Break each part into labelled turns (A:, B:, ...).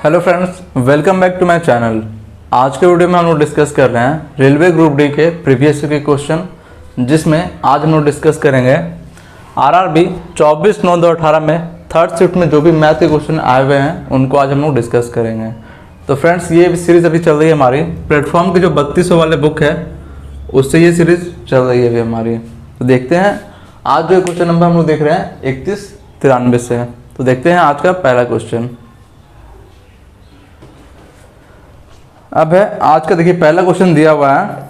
A: Hello friends, welcome back to my channel. आज के video में हम लोग डिस्कस कर रहे हैं रेलवे ग्रुप डी के प्रीवियस के क्वेश्चन, जिसमें आज हम लोग डिस्कस करेंगे आरआरबी 24/9/2018 में थर्ड शिफ्ट में जो भी मैथ के क्वेश्चन आए हुए हैं उनको आज हम लोग डिस्कस करेंगे। तो फ्रेंड्स, ये सीरीज़ अभी चल रही है हमारी प्लेटफॉर्म की जो 3200 वाले बुक है उससे ये सीरीज़ चल रही है अभी हमारी। तो देखते हैं आज जो क्वेश्चन नंबर हम लोग देख रहे हैं 3193 से। तो देखते हैं आज का पहला क्वेश्चन। अब है आज का, देखिए पहला क्वेश्चन दिया हुआ है,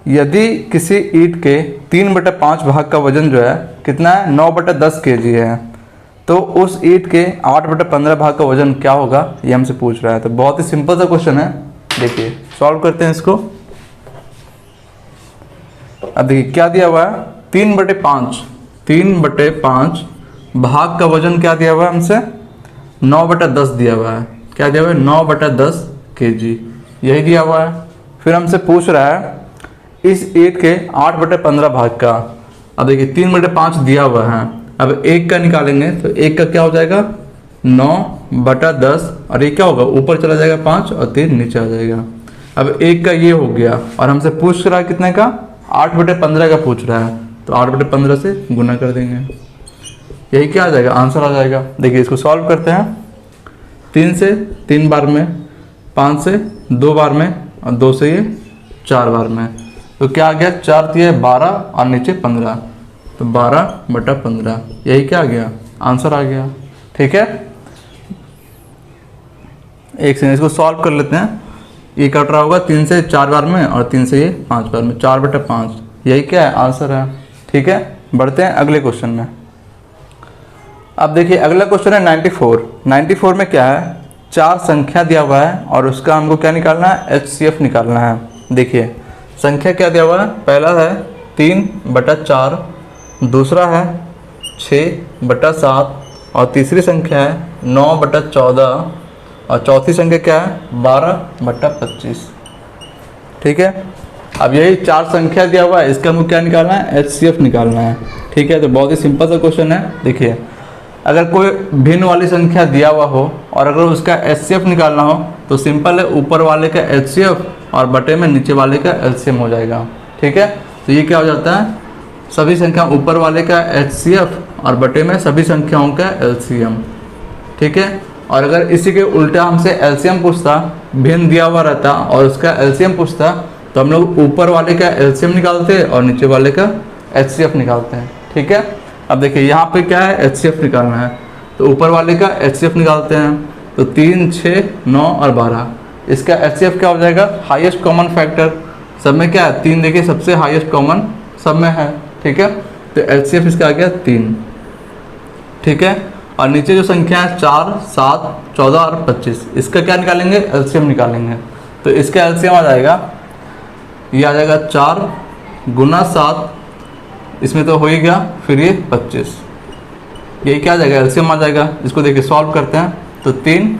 A: यदि किसी ईंट के 3/5 भाग का वजन जो है कितना है 9/10 kg है, तो उस ईंट के 8/15 भाग का वजन क्या होगा, ये हमसे पूछ रहा है। तो बहुत ही सिंपल सा क्वेश्चन है, देखिए सॉल्व करते हैं इसको। अब देखिए क्या दिया हुआ है, 3/5 भाग का वजन क्या दिया हुआ है हमसे 9/10 दिया हुआ है। क्या दिया हुआ है 9/10 kg, यही दिया हुआ है। फिर हमसे पूछ रहा है इस ईंट के 8/15 भाग का। अब देखिए 3/5 दिया हुआ है, अब एक का निकालेंगे तो एक का क्या हो जाएगा 9/10, और ये क्या होगा ऊपर चला जाएगा 5 और 3 नीचे आ जाएगा। अब एक का ये हो गया, और हमसे पूछ रहा है कितने का 8/15 का पूछ रहा है, तो 8/15 से गुना कर देंगे, यही क्या आ जाएगा आंसर आ जाएगा। देखिए इसको सॉल्व करते हैं, 3 से 3 बार में, 5 से 2 बार में, और 2 से ये 4 बार में। तो क्या आ गया 4 दिए 12 और नीचे 15, तो 12/15, यही क्या आ गया आंसर आ गया। ठीक है, एक सेकंड इसको सॉल्व कर लेते हैं। ये कट रहा होगा 3 से 4 बार में और 3 से ये 5 बार में, 4/5, यही क्या है आंसर है। ठीक है, बढ़ते हैं अगले क्वेश्चन में। अब देखिए अगला क्वेश्चन है 94 में क्या है, 4 संख्या दिया हुआ है और उसका हमको क्या निकालना है HCF निकालना है। देखिए संख्या क्या दिया हुआ है, पहला है 3/4, दूसरा है 6/7, और तीसरी संख्या है 9/14, और चौथी संख्या क्या है 12/25। ठीक है, अब यही 4 संख्या दिया हुआ है, इसका हमको क्या निकालना है HCF निकालना है। ठीक है, तो बहुत ही सिंपल सा क्वेश्चन है। देखिए अगर कोई भिन्न वाली संख्या दिया हुआ हो और अगर उसका HCF निकालना हो तो सिंपल है, ऊपर वाले का HCF और बटे में नीचे वाले का LCM हो जाएगा। ठीक है, तो ये क्या हो जाता है, सभी संख्या ऊपर वाले का HCF और बटे में सभी संख्याओं का LCM। ठीक है, और अगर इसी के उल्टा हमसे LCM पूछता, भिन्न दिया हुआ रहता और उसका LCM पूछता, तो हम लोग ऊपर वाले का LCM निकालते और नीचे वाले का HCF निकालते हैं। ठीक है, अब देखिए यहाँ पे क्या है HCF निकालना है, तो ऊपर वाले का HCF निकालते हैं, तो 3, 6, 9 और 12, इसका HCF क्या हो जाएगा हाईएस्ट कॉमन फैक्टर, सब में क्या है 3, देखिए सबसे हाईएस्ट कॉमन सब में है। ठीक है, तो HCF इसका आ गया 3। ठीक है, और नीचे जो संख्या है 4, 7, 14 और 25, इसका क्या निकालेंगे LCM निकालेंगे, तो इसका LCM आ जाएगा, ये आ जाएगा 4 गुना 7, इसमें तो हो ही गया, फिर ये 25, यही क्या आ जाएगा LCM आ जाएगा। इसको देखिए सॉल्व करते हैं, तो 3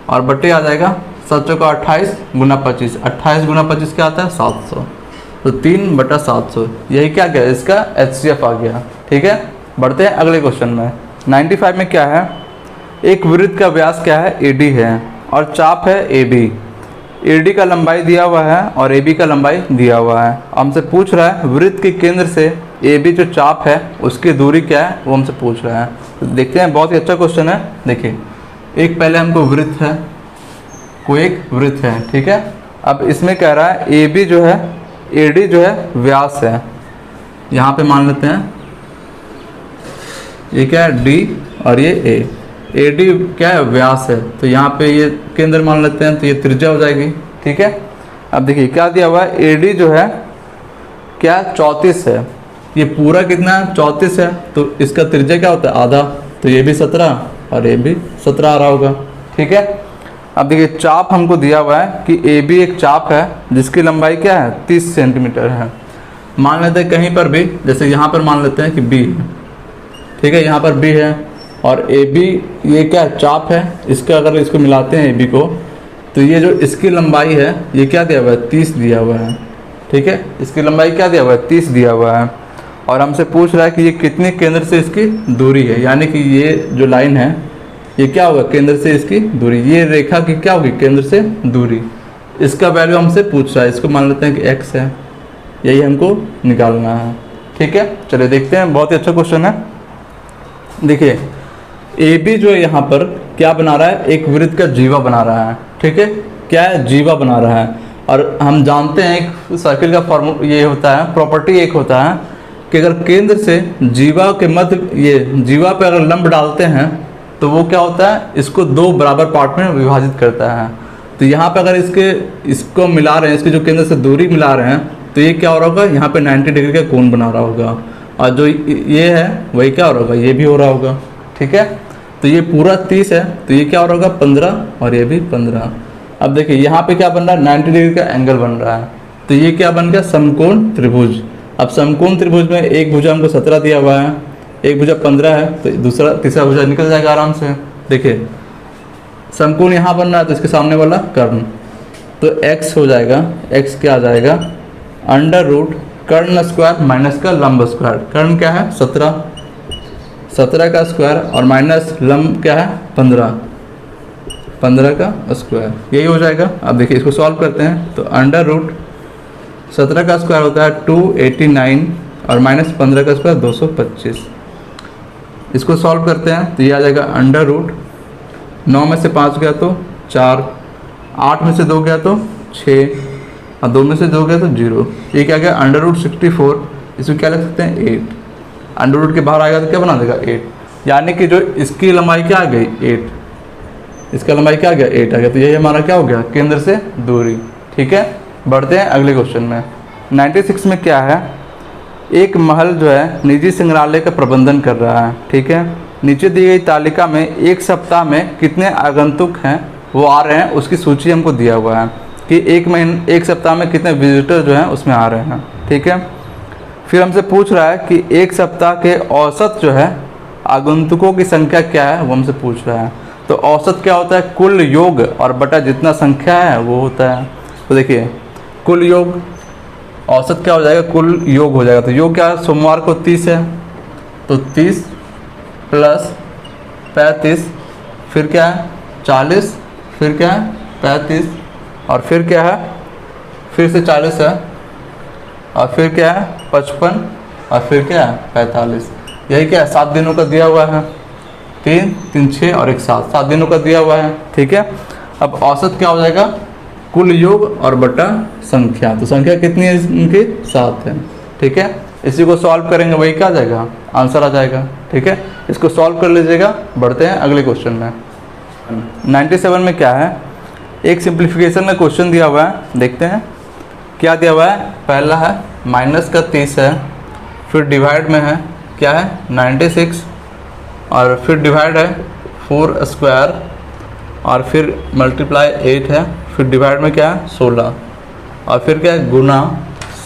A: और बटे आ जाएगा 7 का 28 गुना 25, 28 गुना 25 क्या आता है 700, तो 3/700, यही क्या गया इसका HCF आ गया। ठीक है, बढ़ते हैं अगले क्वेश्चन में। 95 में क्या है, एक वृत्त का व्यास क्या है AD है और चाप है AB। AD का लंबाई दिया हुआ है और AB का लंबाई दिया हुआ है। हमसे पूछ रहा है वृत्त के केंद्र से AB जो चाप है उसकी दूरी क्या है, वो हमसे पूछ रहा है। तो देखते हैं, बहुत ही अच्छा क्वेश्चन है। देखिए एक पहले हमको वृत्त है, कोई एक वृत्त है। ठीक है, अब इसमें कह रहा है AB जो है, AD जो है व्यास है, यहाँ पे मान लेते हैं ये क्या है D और ये A, AD क्या है व्यास है, तो यहाँ पे ये केंद्र मान लेते हैं, तो ये त्रिज्या हो जाएगी। ठीक है, अब देखिए क्या दिया हुआ है AD जो है क्या 34 है, ये पूरा कितना है 34 है, तो इसका त्रिज्या क्या होता है आधा, तो ये भी 17 और ये भी 17 आ रहा होगा। ठीक है, अब देखिए चाप हमको दिया हुआ है कि AB एक चाप है जिसकी लंबाई क्या है 30 सेंटीमीटर है। मान लेते हैं कहीं पर भी, जैसे यहाँ पर मान लेते हैं कि B है। ठीक है, यहाँ पर B है और AB ये क्या चाप है, इसका अगर इसको मिलाते हैं AB को, तो ये जो इसकी लंबाई है ये क्या दिया हुआ है 30 दिया हुआ है। ठीक है, इसकी लंबाई क्या दिया हुआ है 30 दिया हुआ है, और हमसे पूछ रहा है कि ये कितने केंद्र से इसकी दूरी है, यानी कि ये जो लाइन है ये क्या होगा, केंद्र से इसकी दूरी, ये रेखा की क्या होगी, केंद्र से दूरी। इसका वैल्यू हमसे पूछ रहा है, इसको मान लेते हैं कि x है, यही हमको निकालना है। ठीक है, चलिए देखते हैं, बहुत ही अच्छा क्वेश्चन है। देखिए ए बी जो है यहाँ पर क्या बना रहा है, एक वृत्त का जीवा बना रहा है। ठीक है, क्या है, जीवा बना रहा है। और हम जानते हैं एक सर्किल का फॉर्मूला ये होता है, प्रॉपर्टी एक होता है कि अगर केंद्र से जीवा के मध्य, ये जीवा पे अगर लंब डालते हैं तो वो क्या होता है, इसको दो बराबर पार्ट में विभाजित करता है। तो यहाँ पे अगर इसको मिला रहे हैं, इसकी जो केंद्र से दूरी मिला रहे हैं, तो ये क्या हो रहा होगा, यहाँ पे 90 डिग्री का कोण बना रहा होगा। और जो ये है वही क्या हो रहा होगा, ये भी हो रहा होगा। ठीक है, तो ये पूरा 30 है, तो ये क्या हो रहा होगा 15, और ये भी 15। अब देखिए यहाँ पे क्या बन रहा है, 90 डिग्री का एंगल बन रहा है। तो ये क्या बन गया, समकोण त्रिभुज। अब समकोण त्रिभुज में एक भुजा हमको 17 दिया हुआ है, एक भुजा 15 है, तो तीसरा भुजा निकल जाएगा आराम से। देखिए समकोण यहाँ बन रहा है, तो इसके सामने वाला कर्ण, तो x हो जाएगा, x क्या आ जाएगा, अंडर रूट कर्ण स्क्वायर माइनस का लंब स्क्वायर। कर्ण क्या है 17, 17 का स्क्वायर, और माइनस लंब क्या है 15, 15 का स्क्वायर, यही हो जाएगा। अब देखिए इसको सॉल्व करते हैं, तो अंडर रूट 17 का स्क्वायर होता है 289, और माइनस 15 का स्क्वायर 225। इसको सॉल्व करते हैं तो ये आ जाएगा अंडर रूट 9 में से 5 गया तो 4, 8 में से 2 गया तो 6, और 2 में से 2 गया तो 0। ये क्या गया, अंडर रूट 64, इसको क्या लिख सकते हैं 8। अंडर रूट के बाहर आएगा तो क्या बना देगा 8, यानी कि जो इसकी लंबाई क्या आ गई 8, इसका लंबाई क्या आ गया 8 आ गया। तो यही हमारा क्या हो गया, केंद्र से दूरी। ठीक है, बढ़ते हैं अगले क्वेश्चन में। 96 में क्या है, एक महल जो है निजी संग्रहालय का प्रबंधन कर रहा है। ठीक है, नीचे दी गई तालिका में एक सप्ताह में कितने आगंतुक हैं वो आ रहे हैं, उसकी सूची हमको दिया हुआ है कि एक सप्ताह में कितने विजिटर जो हैं उसमें आ रहे हैं। ठीक है, फिर हमसे पूछ रहा है कि एक सप्ताह के औसत जो है आगंतुकों की संख्या क्या है, वो हमसे पूछ रहा है। तो औसत क्या होता है, कुल योग और बटा जितना संख्या है वो होता है। तो देखिए कुल योग, औसत क्या हो जाएगा, कुल योग हो जाएगा। तो योग क्या है, सोमवार को 30 है, तो 30 प्लस 35, फिर क्या है 40, फिर क्या है 35, और फिर क्या है, फिर से 40 है, और फिर क्या है 55, और फिर क्या है 45। यही क्या है 7 दिनों का दिया हुआ है, 3 3 6 और 1 7, 7 दिनों का दिया हुआ है। ठीक है, अब औसत क्या हो जाएगा, कुल योग और बटा संख्या। तो संख्या कितनी है इनकी, 7 है। ठीक है, इसी को सॉल्व करेंगे, वही क्या आ जाएगा, आंसर आ जाएगा। ठीक है, इसको सॉल्व कर लीजिएगा। बढ़ते हैं अगले क्वेश्चन में। 97 में क्या है, एक सिंप्लीफिकेशन में क्वेश्चन दिया हुआ है, देखते हैं क्या दिया हुआ है। पहला है माइनस का 30 है, फिर डिवाइड में है क्या है 96, और फिर डिवाइड है 4 स्क्वायर, और फिर मल्टीप्लाई 8 है, फिर डिवाइड में क्या है 16, और फिर क्या है गुना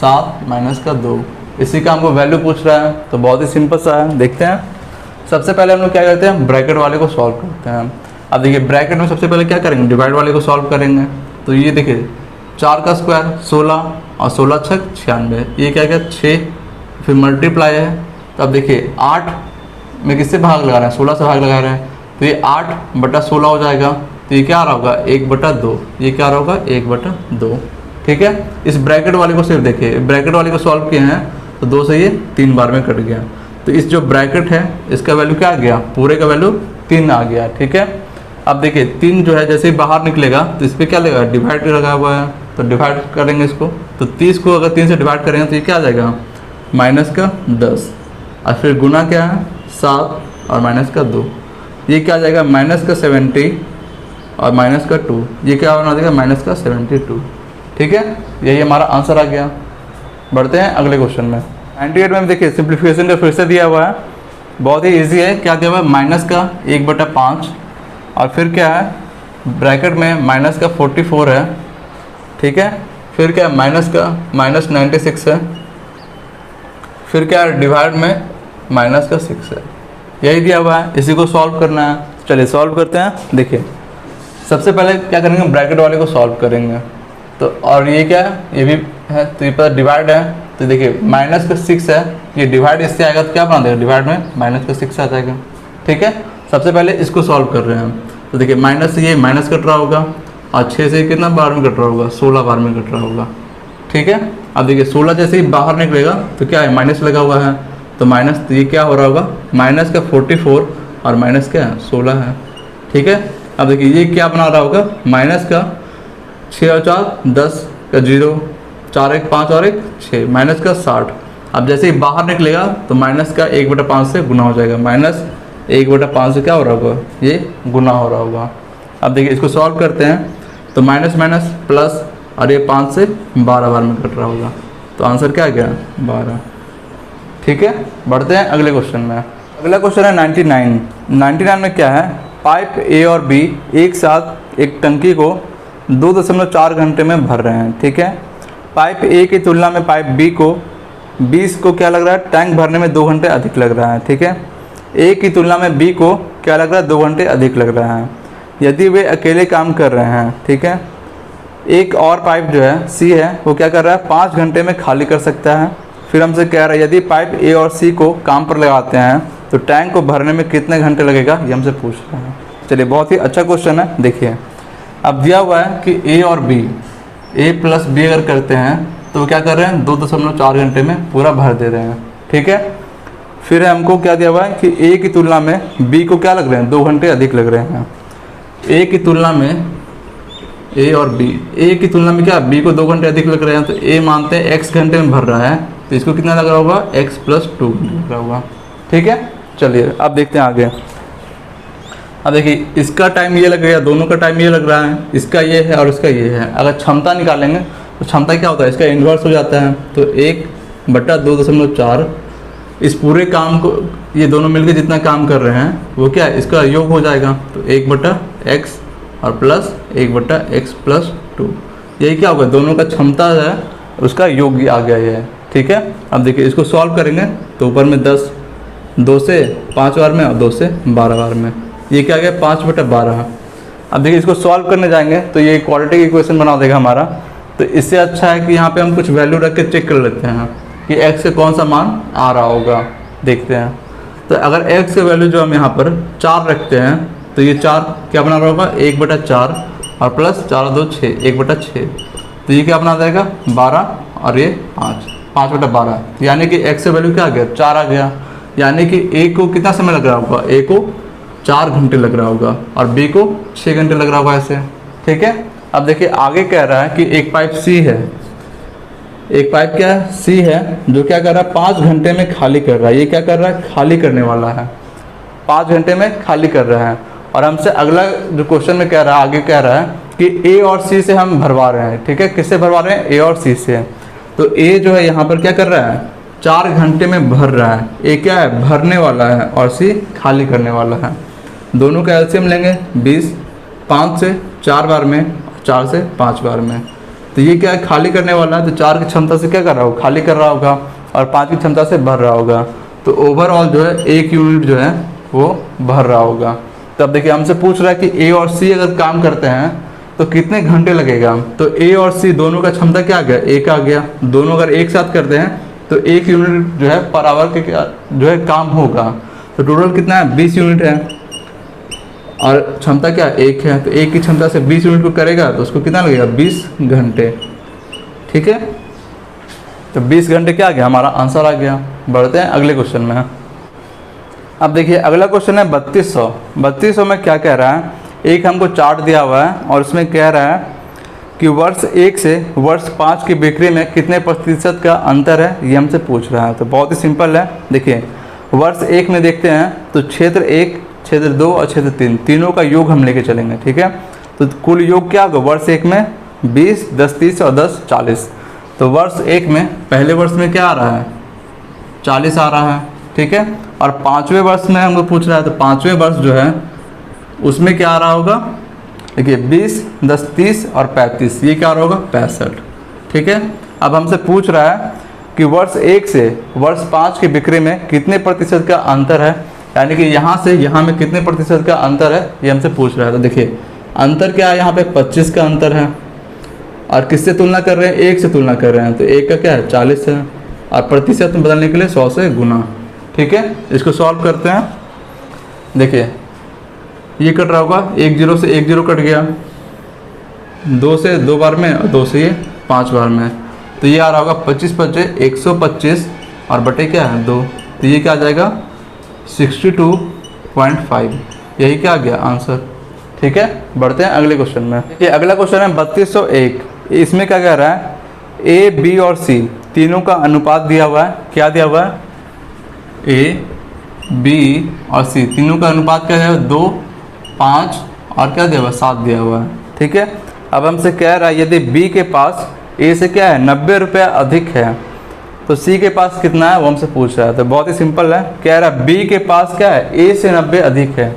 A: 7 माइनस का 2। इसी का हमको वैल्यू पूछ रहा है, तो बहुत ही सिंपल सा है, देखते हैं। सबसे पहले हम लोग क्या करते हैं, ब्रैकेट वाले को सॉल्व करते हैं। अब देखिए ब्रैकेट में सबसे पहले क्या करेंगे, डिवाइड वाले को सॉल्व करेंगे। तो ये देखिए 4 का स्क्वायर 16, और 16 छक 96, ये क्या गया 6, फिर मल्टीप्लाई है। तो अब देखिए 8 में किससे भाग लगा रहे हैं, 16 से भाग लगा रहे हैं, तो ये 8 बटा 16 हो जाएगा। तो ये क्या आ रहा होगा 1 बटा 2, ये क्या आ रहा होगा 1 बटा 2। ठीक है, इस ब्रैकेट वाले को सिर्फ देखिए, ब्रैकेट वाले को सॉल्व किए हैं तो 2 से ये 3 बार में कट गया। तो इस जो ब्रैकेट है इसका वैल्यू क्या आ गया, पूरे का वैल्यू 3 आ गया। ठीक है, अब देखिए 3 जो है जैसे ही बाहर निकलेगा तो इस पर क्या लगेगा, डिवाइड लगा हुआ है, तो डिवाइड करेंगे इसको। तो 30 को अगर 3 से डिवाइड करेंगे तो ये क्या आ जाएगा माइनस का 10, और फिर गुना क्या है 7 और माइनस का 2, ये क्या आ जाएगा माइनस का 70 और माइनस का 2, ये क्या बना देगा माइनस का 72। ठीक है, यही हमारा आंसर आ गया। बढ़ते हैं अगले क्वेश्चन में। 98 में देखिए सिंप्लीफिकेशन का फिर से दिया हुआ है, बहुत ही इजी है। क्या दिया हुआ है, माइनस का 1/5, और फिर क्या है ब्रैकेट में माइनस का 44 है। ठीक है, फिर क्या है माइनस का माइनस 96 है, फिर क्या है डिवाइड में माइनस का 6 है, यही दिया हुआ है। इसी को सॉल्व करना है, चलिए सॉल्व करते हैं। देखिए सबसे पहले क्या करेंगे, ब्रैकेट वाले को सॉल्व करेंगे। तो और ये क्या है, ये भी है, तो ये पर डिवाइड है, तो देखिए माइनस का 6 है, ये डिवाइड इससे आएगा तो क्या बना देगा, डिवाइड में माइनस का 6 आ जाएगा। ठीक है, सबसे पहले इसको सॉल्व कर रहे हैं हम। तो देखिए माइनस से ये माइनस कट रहा होगा और 6 से कितना बार में कट रहा होगा, 16 बार में कट रहा होगा। ठीक है, अब देखिए 16 जैसे ही बाहर निकलेगा तो क्या है, माइनस लगा हुआ है, तो माइनस, तो ये क्या हो रहा होगा, माइनस का 44 और माइनस क्या है 16 है। ठीक है, अब देखिए ये क्या बना रहा होगा, माइनस का 6 और 4 10 का 0, 4 1 5 और 1 6, माइनस का 60। अब जैसे ही बाहर निकलेगा तो माइनस का 1/5 से गुना हो जाएगा, माइनस 1/5 से क्या हो रहा होगा, ये गुना हो रहा होगा। अब देखिए इसको सॉल्व करते हैं तो माइनस माइनस प्लस, और ये 5 से 12 बार में कट रहा होगा, तो आंसर क्या आ गया 12। ठीक है, बढ़ते हैं अगले क्वेश्चन में। अगला क्वेश्चन है 99 में क्या है, पाइप ए और बी एक साथ एक टंकी को 2.4 घंटे में भर रहे हैं। ठीक है, पाइप ए की तुलना में पाइप बी को क्या लग रहा है, टैंक भरने में 2 घंटे अधिक लग रहा है। ठीक है, ए की तुलना में बी को क्या लग रहा है, 2 घंटे अधिक लग रहा है यदि वे अकेले काम कर रहे हैं। ठीक है, एक और पाइप जो है सी है वो क्या कर रहा है, 5 घंटे में खाली कर सकता है। फिर हमसे कह रहा है यदि पाइप ए और सी को काम पर लगाते हैं तो टैंक को भरने में कितने घंटे लगेगा, ये हमसे पूछ रहे हैं। चलिए बहुत ही अच्छा क्वेश्चन है। देखिए अब दिया हुआ है कि ए और बी, ए प्लस बी अगर करते हैं तो क्या कर रहे हैं, 2.4 घंटे में पूरा भर दे रहे हैं। ठीक है, फिर हमको क्या दिया हुआ है कि ए की तुलना में बी को क्या लग रहे हैं, 2 घंटे अधिक लग रहे हैं। ए की तुलना में, ए और बी, ए की तुलना में क्या, बी को 2 घंटे अधिक लग रहे हैं, तो ए मानते हैं x घंटे में भर रहा है, तो इसको कितना लग रहा होगा, x + 2 घंटे लग रहा होगा। ठीक है, चलिए अब देखते हैं आगे। अब देखिए इसका टाइम ये लग गया, दोनों का टाइम ये लग रहा है, इसका ये है और इसका ये है। अगर क्षमता निकालेंगे तो क्षमता क्या होता है, इसका इन्वर्स हो जाता है, तो 1/2.4 इस पूरे काम को, ये दोनों मिलकर जितना काम कर रहे हैं वो क्या है, इसका योग हो जाएगा, तो 1/x और प्लस 1/x + 2, यही क्या होगा, दोनों का क्षमता है उसका योग आ गया ये है। ठीक है, अब देखिए इसको सॉल्व करेंगे तो ऊपर में 10, 2 से 5 बार में और 2 से 12 बार में, ये क्या आ गया 5/12। अब देखिए इसको सॉल्व करने जाएंगे तो ये क्वाड्रेटिक इक्वेशन बना देगा हमारा। तो इससे अच्छा है कि यहाँ पे हम कुछ वैल्यू रख के चेक कर लेते हैं कि x से कौन सा मान आ रहा होगा। देखते हैं, तो अगर x का वैल्यू जो हम यहाँ पर 4 रखते हैं तो ये 4 क्या बना रहा होगा, 1/4 और प्लस 4 और 2 6, 1/6, तो ये क्या बना जाएगा 12 और ये 5/12, यानी कि x का वैल्यू क्या आ गया, 4 आ गया। यानी कि a को कितना समय लग रहा होगा, a को 4 घंटे लग रहा होगा और b को 6 घंटे लग रहा होगा ऐसे। ठीक है, अब देखिए आगे कह रहा है कि एक पाइप सी है, एक पाइप क्या है, सी है, जो क्या कर रहा है 5 घंटे में खाली कर रहा है। ये क्या कर रहा है, खाली करने वाला है, 5 घंटे में खाली कर रहा है। और हमसे अगला जो क्वेश्चन में कह रहा है, आगे कह रहा है कि ए और सी से हम भरवा रहे हैं। ठीक है, किससे भरवा रहे हैं, ए और सी से। तो ए जो है यहाँ पर क्या कर रहा है, 4 घंटे में भर रहा है। ए क्या है, भरने वाला है, और सी खाली करने वाला है। दोनों का एलसीएम लेंगे 20, 5 से 4 बार में, 4 से 5 बार में। तो ये क्या है, खाली करने वाला है, तो 4 की क्षमता से क्या कर रहा होगा, खाली कर रहा होगा, और 5 की क्षमता से भर रहा होगा। तो ओवरऑल जो है 1 यूनिट जो है वो भर रहा होगा। तब देखिए हमसे पूछ रहा है कि ए और सी अगर काम करते हैं तो कितने घंटे लगेगा। तो ए और सी दोनों का क्षमता क्या आ गया, 1 आ गया। दोनों अगर एक साथ करते हैं तो 1 यूनिट जो है पर आवर के जो है काम होगा। तो टोटल कितना है, 20 यूनिट है, और क्षमता क्या 1 है। तो 1 की क्षमता से 20 यूनिट को करेगा तो उसको कितना लगेगा, 20 घंटे। ठीक है, तो 20 घंटे क्या आ गया, हमारा आंसर आ गया। बढ़ते हैं अगले क्वेश्चन में। अब देखिए अगला क्वेश्चन है 3200। 3200 में क्या कह रहा है, एक हमको चार्ट दिया हुआ है और उसमें कह रहा है कि वर्ष 1 से वर्ष 5 की बिक्री में कितने प्रतिशत का अंतर है, ये हमसे पूछ रहा है। तो बहुत ही सिंपल है। देखिए वर्ष 1 में देखते हैं तो क्षेत्र 1, क्षेत्र 2 और क्षेत्र 3, तीनों का योग हम लेके चलेंगे। ठीक है, तो कुल योग क्या होगा, वर्ष 1 में 20, 10 30 और 10 40। तो वर्ष 1 में पहले वर्ष में क्या आ रहा है, 40 आ रहा है। ठीक है, और 5वें वर्ष में हमको पूछ रहा है, तो 5वें वर्ष जो है उसमें क्या आ रहा होगा, देखिए 20, 10 30 और 35, ये क्या आ रहा होगा 65। ठीक है, अब हमसे पूछ रहा है कि वर्ष 1 से वर्ष 5 की बिक्री में कितने प्रतिशत का अंतर है, यानी कि यहाँ से यहाँ में कितने प्रतिशत का अंतर है, ये हमसे पूछ रहा है। तो देखिए अंतर क्या है, यहाँ पे 25 का अंतर है, और किससे तुलना कर रहे हैं, 1 से तुलना कर रहे हैं। तो 1 का क्या है 40 है, और प्रतिशत में बदलने के लिए 100 से गुना। ठीक है, इसको सॉल्व करते हैं। देखिए ये कट रहा होगा, एक जीरो से एक जीरो कट गया, 2 से 2 बार में और 2 से ये 5 बार में, तो ये आ रहा होगा 25 पच्चे 125 और बटे क्या है 2, तो ये क्या आ जाएगा 62.5। यही क्या आ गया आंसर। ठीक है, बढ़ते हैं अगले क्वेश्चन में। देखिए अगला क्वेश्चन है 3201। इसमें क्या कह रहा है, ए बी और सी तीनों का अनुपात दिया हुआ है। क्या दिया हुआ है, ए बी और सी तीनों का अनुपात क्या है 2, 5 और क्या दिया हुआ है 7 दिया हुआ है। ठीक है, अब हमसे कह रहा है यदि बी के पास ए से क्या है 90 रुपया अधिक है तो सी के पास कितना है वो हमसे पूछ रहा है। तो बहुत ही सिंपल है, कह रहा है बी के पास क्या है ए से 90 अधिक है,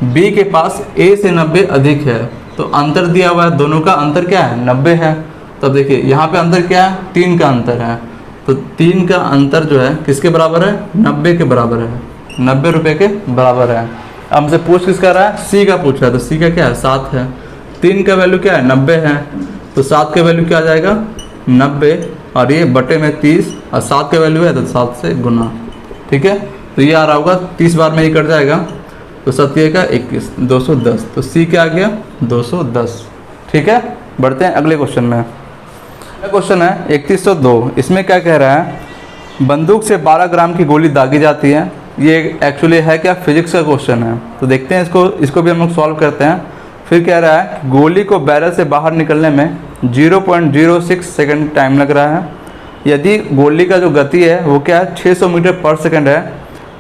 A: बी के पास ए से 90 अधिक है, तो अंतर दिया हुआ है, दोनों का अंतर क्या है 90 है। तो देखिए यहाँ पे अंतर क्या है 3 का अंतर है, तो 3 का अंतर जो है किसके बराबर है 90 के बराबर है, 90 रुपये के बराबर है। अब हमसे पूछ किसका रहा है, सी का पूछ रहा है, तो सी का क्या है 7 है, 3 का वैल्यू क्या है 90 है, तो 7 का वैल्यू क्या आ जाएगा 90 और ये बटे में 30 और 7 का वैल्यू है तो 7 से गुना। ठीक है, तो ये आ रहा होगा 30 बार में ये कट जाएगा, तो 7 का 21 210, तो सी क्या आ गया 210। ठीक है, बढ़ते हैं अगले क्वेश्चन में। अगला क्वेश्चन है 3102। इसमें क्या कह रहा है, बंदूक से 12 ग्राम की गोली दागी जाती है। ये एक्चुअली है क्या फिजिक्स का क्वेश्चन है, तो देखते हैं इसको भी हम लोग सॉल्व करते हैं। फिर कह रहा है गोली को बैरल से बाहर निकलने में 0.06 सेकंड टाइम लग रहा है। यदि गोली का जो गति है वो क्या है 600 मीटर पर सेकंड है,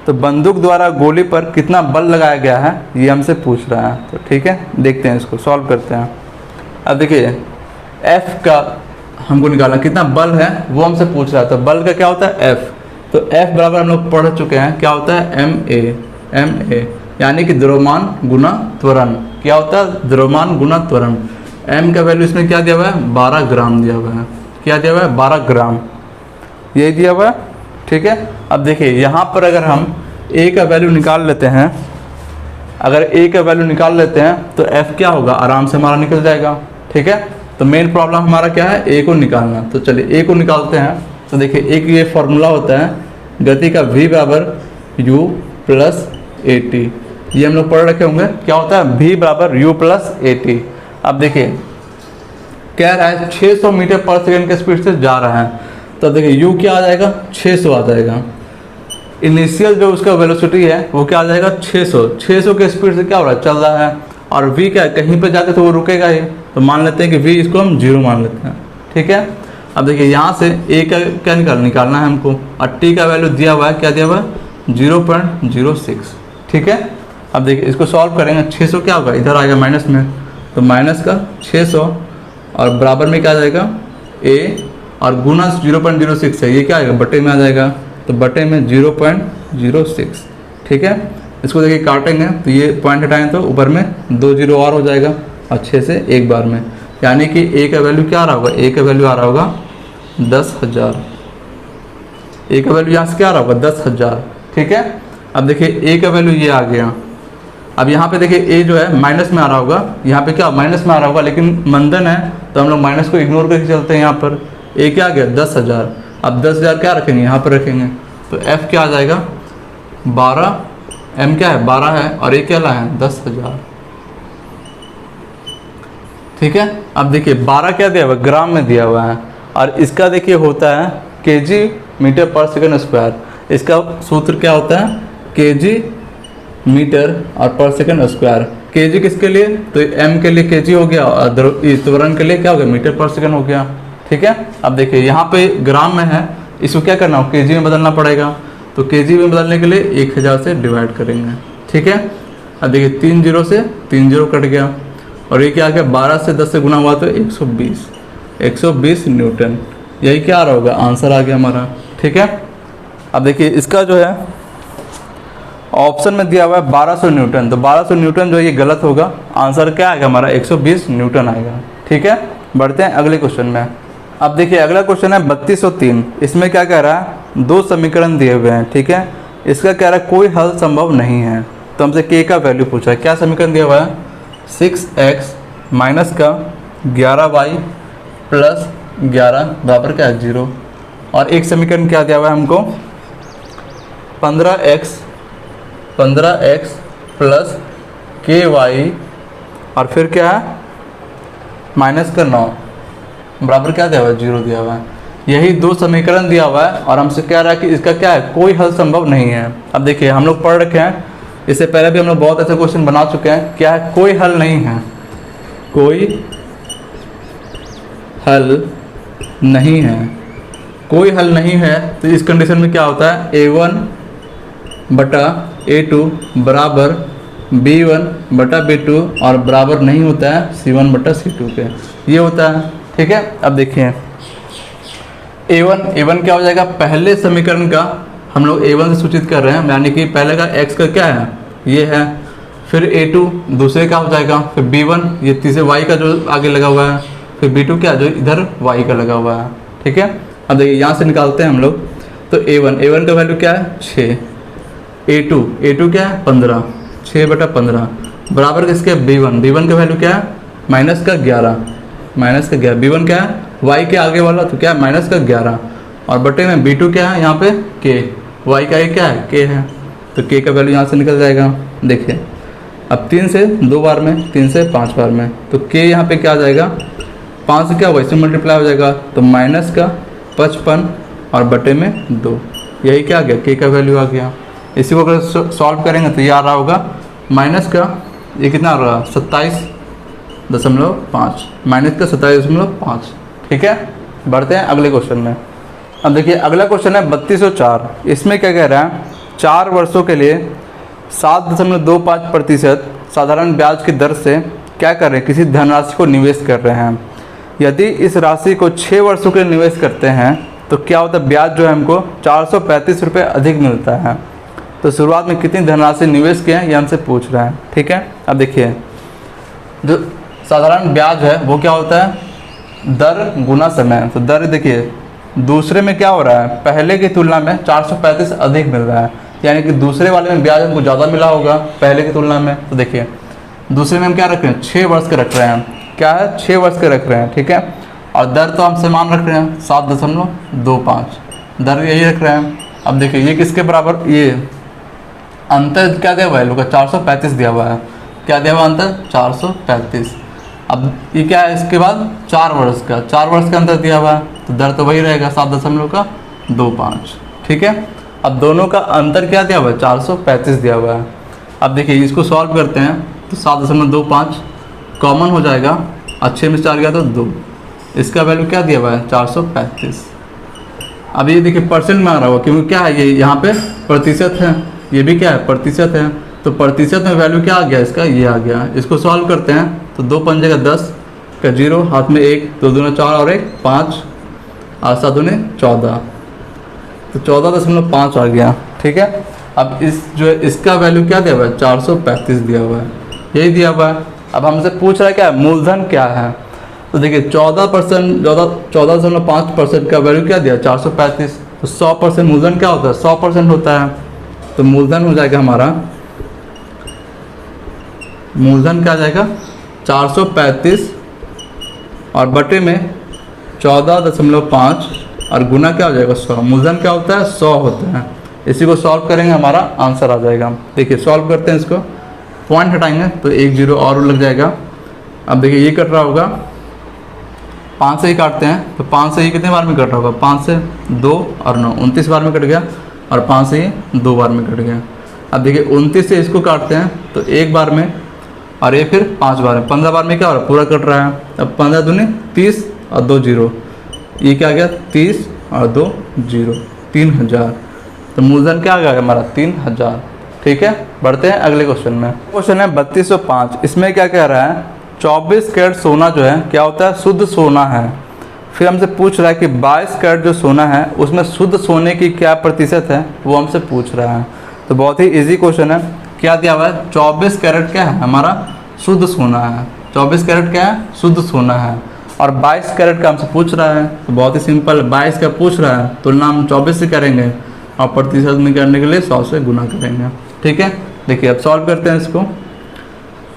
A: तो बंदूक द्वारा गोली पर कितना बल लगाया गया है ये हमसे पूछ रहा है। तो ठीक है, देखते हैं इसको सॉल्व करते हैं। अब देखिए F का हमको निकालना, कितना बल है वो हमसे पूछ रहा है, तो बल का क्या होता है F, तो F बराबर हम लोग पढ़ चुके हैं, क्या होता है ma यानी कि द्रव्यमान गुना त्वरण। क्या होता है द्रव्यमान गुना त्वरण। m का वैल्यू इसमें क्या दिया हुआ है 12 ग्राम दिया हुआ है। क्या दिया हुआ है 12 ग्राम, यही दिया हुआ है। ठीक है, अब देखिए यहाँ पर अगर हम a का वैल्यू निकाल लेते हैं, अगर a का वैल्यू निकाल लेते हैं तो f क्या होगा आराम से हमारा निकल जाएगा। ठीक है, तो मेन प्रॉब्लम हमारा क्या है a को निकालना, तो चलिए a को निकालते हैं। तो देखिए एक ये फॉर्मूला होता है गति का v बराबर u प्लस ए टी, ये हम लोग पढ़ रखे होंगे। क्या होता है v बराबर u प्लस ए टी। अब देखिए कह रहा है 600 मीटर पर सेकंड के स्पीड से जा रहा है, तो देखिए u क्या आ जाएगा 600 आ जाएगा। इनिशियल जो उसका वेलोसिटी है वो क्या आ जाएगा 600 के स्पीड से क्या हो रहा है चल रहा है, और v क्या है कहीं पे जाके तो वो रुकेगा ही, तो मान लेते हैं कि v इसको हम 0 मान लेते हैं। ठीक है, अब देखिए यहाँ से a का क्या निकालना है हमको, और t का वैल्यू दिया हुआ है, क्या दिया हुआ है 0.06। ठीक है, अब देखिए इसको सॉल्व करेंगे, 600 क्या होगा इधर आएगा माइनस में, तो माइनस का 600 और बराबर में क्या आ जाएगा a और गुना 0.06 है, ये क्या आएगा बटे में आ जाएगा, तो बटे में 0.06। ठीक है, इसको देखिए काटेंगे तो ये पॉइंट हटाएं तो ऊपर में 2 जीरो और हो जाएगा, और 6 से एक बार में, यानी कि a का वैल्यू क्या आ रहा होगा, a का वैल्यू आ रहा होगा 10,000। a का वैल्यू यहाँ से क्या आ रहा होगा 10,000। ठीक है, अब देखिए a का वैल्यू ये आ गया। अब यहाँ पे देखिए a जो है माइनस में आ रहा होगा, यहाँ पे क्या माइनस में आ रहा होगा, लेकिन मंदन है तो हम लोग माइनस को इग्नोर करके चलते हैं। यहाँ पर a क्या आ गया 10,000, अब 10,000 क्या रखेंगे यहाँ पर रखेंगे, तो f क्या आ जाएगा 12, m क्या है 12 है और a क्या ला है 10,000। ठीक है, अब देखिए 12 क्या दिया हुआ ग्राम में दिया हुआ है, और इसका देखिए होता है kg मीटर पर सेकंड स्क्वायर। इसका सूत्र क्या होता है kg मीटर और पर सेकंड स्क्वायर। kg किसके लिए, तो m के लिए kg हो गया, और त्वरण के लिए क्या हो गया मीटर पर सेकंड हो गया। ठीक है, अब देखिए यहाँ पे ग्राम में है, इसको क्या करना हो kg में बदलना पड़ेगा, तो kg में बदलने के लिए 1000 से डिवाइड करेंगे। ठीक है, अब देखिए 3 जीरो से 3 जीरो कट गया, और ये क्या आ गया 12 से 10 से गुना हुआ तो 120 न्यूटन। यही क्या आ रहा होगा आंसर आ गया हमारा। ठीक है, अब देखिए इसका जो है ऑप्शन में दिया हुआ है 1200 न्यूटन, तो 1200 न्यूटन जो है ये गलत होगा, आंसर क्या आएगा हमारा 120 न्यूटन आएगा। ठीक है, बढ़ते हैं अगले क्वेश्चन में। अब देखिए अगला क्वेश्चन है 3203। इसमें क्या कह रहा है 2 समीकरण दिए हुए हैं। ठीक है, इसका कह रहा है कोई हल संभव नहीं है, तो हमसे k का वैल्यू पूछा है। क्या समीकरण दिया हुआ है 6x माइनस का 11y प्लस 11 बराबर क्या है 0, और एक समीकरण क्या दिया हुआ है हमको 15x प्लस के वाई और फिर क्या है माइनस का 9 बराबर क्या दिया हुआ है 0 दिया हुआ है। यही दो समीकरण दिया हुआ है और हमसे कह रहा है कि इसका क्या है कोई हल संभव नहीं है। अब देखिए हम लोग पढ़ रखे हैं, इससे पहले भी हम लोग बहुत ऐसे क्वेश्चन बना चुके हैं, क्या है कोई हल नहीं है, कोई हल नहीं है, कोई हल नहीं है। तो इस कंडीशन में क्या होता है A1 बटा A2 बराबर B1 बटा B2 और बराबर नहीं होता है C1 बटा C2 के, ये होता है। ठीक है, अब देखिए A1 क्या हो जाएगा, पहले समीकरण का हम लोग A1 से सूचित कर रहे हैं, यानी कि पहले का x का क्या है ये है, फिर A2 दूसरे का हो जाएगा, फिर B1 ये तीसरे y का जो आगे लगा हुआ है, फिर B2 क्या जो इधर y का लगा हुआ है। ठीक है, अब देखिए यहाँ से निकालते हैं हम लोग। तो A1 का वैल्यू क्या है 6, A2 क्या है 15, 6 बटा 15 बराबर किसके B1 का वैल्यू क्या है माइनस का 11, B1 क्या है y के आगे वाला तो क्या है माइनस का 11 और बटे में B2 क्या है यहाँ पे k, y का क्या है k है, तो k का वैल्यू यहाँ से निकल जाएगा। देखिए अब 3 से 2 बार में, 3 से 5 बार में, तो k यहाँ पे क्या आ जाएगा 5 से क्या वैसे मल्टीप्लाई हो जाएगा, तो माइनस का 55 और बटे में 2, यही क्या आ गया k का वैल्यू आ गया। इसी को अगर सॉल्व करेंगे तो ये आ रहा होगा माइनस का ये कितना आ रहा 27.5, माइनस का 27.5। ठीक है, बढ़ते हैं अगले क्वेश्चन में। अब देखिए अगला क्वेश्चन है 3204। इसमें क्या कह रहा है 4 वर्षों के लिए 7.25% साधारण ब्याज की दर से क्या कर रहे हैं किसी धनराशि को निवेश कर रहे हैं। यदि इस राशि को 6 वर्षों के लिए निवेश करते हैं तो क्या होता है ब्याज जो है हमको 435 रुपये अधिक मिलता है। तो शुरुआत में कितनी धनराशि निवेश किए हैं ये हमसे पूछ रहा है। ठीक है, अब देखिए जो साधारण ब्याज है वो क्या होता है दर गुना समय। तो दर देखिए दूसरे में क्या हो रहा है पहले की तुलना में 435 अधिक मिल रहा है, यानी कि दूसरे वाले में ब्याज हमको ज़्यादा मिला होगा पहले की तुलना में। तो देखिए दूसरे में हम क्या रख रहे हैं 6 वर्ष के रख रहे हैं, क्या है 6 वर्ष के रख रहे हैं। ठीक है, और दर तो हम समान रख रहे हैं 7.25, दर यही रख रहे हैं। अब देखिए ये किसके बराबर, ये अंतर क्या दिया हुआ है लोग का 435 दिया हुआ है, क्या दिया हुआ अंतर 435। अब ये क्या है इसके बाद 4 वर्ष का अंतर दिया हुआ है, तो दर तो वही रहेगा 7.25। ठीक है, अब दोनों का अंतर क्या दिया हुआ है 435 दिया हुआ है। अब देखिए इसको सॉल्व करते हैं तो 7.25 कॉमन हो जाएगा, अच्छे में 4 गया तो 2, इसका वैल्यू क्या दिया हुआ है 435। अब ये देखिए परसेंट में आ रहा होगा क्योंकि क्या है ये यहाँ पे प्रतिशत है, ये भी क्या है प्रतिशत है, तो प्रतिशत में वैल्यू क्या आ गया इसका ये आ गया। इसको सॉल्व करते हैं तो 2 पंजे का 10 का 0, हाथ में 1, 2 दूने 4 और 1 5 और 7 दूने 14, तो 14.5 आ गया। ठीक है, अब इस जो है इसका वैल्यू क्या दिया हुआ है 435 दिया हुआ है, यही दिया हुआ है। अब हमसे पूछ रहा है क्या मूलधन क्या है, तो देखिए 14.5% का वैल्यू क्या दिया 435, तो 100% मूलधन क्या होता है 100% होता है। तो मूलधन हो जाएगा हमारा, मूलधन क्या आ जाएगा 435 और बटे में 14.5 और गुना क्या हो जाएगा 100। मूलधन क्या होता है 100 होता है। इसी को सॉल्व करेंगे हमारा आंसर आ जाएगा। देखिए सॉल्व करते हैं, इसको पॉइंट हटाएंगे तो 1 0 और लग जाएगा। अब देखिए ये कट रहा होगा 5 से ही काटते हैं, तो 5 से ही कितने बार में कट रहा होगा 5 से 2 और 9 29 बार में कट गया, और 5 से ही 2 बार में कट गया। अब देखिए 29 से इसको काटते हैं तो 1 बार में, और ये फिर 5 बार में, 15 बार में क्या हो रहा है पूरा कट रहा है। अब 15 दूनी 30 और 2 0, ये क्या आ गया 30 और 2 0, 3000। तो मूलधन क्या आ गया हमारा 3000। ठीक है, बढ़ते हैं अगले क्वेश्चन में। क्वेश्चन है 3205। इसमें क्या कह रहा है 24 कैरेट सोना जो है क्या होता है शुद्ध सोना है। फिर हमसे पूछ रहा है कि 22 कैरेट जो सोना है उसमें शुद्ध सोने की क्या प्रतिशत है, वो हमसे पूछ रहा है। तो बहुत ही इजी क्वेश्चन है। क्या दिया हुआ है 24 कैरेट क्या है हमारा शुद्ध सोना है, 24 कैरेट क्या है शुद्ध सोना है, और 22 कैरेट का हमसे पूछ रहा है। तो बहुत ही सिंपल, 22 का पूछ रहा है तुलना हम 24 से करेंगे और प्रतिशत में करने के लिए 100 से गुना करेंगे। ठीक है, देखिए अब सॉल्व करते हैं इसको।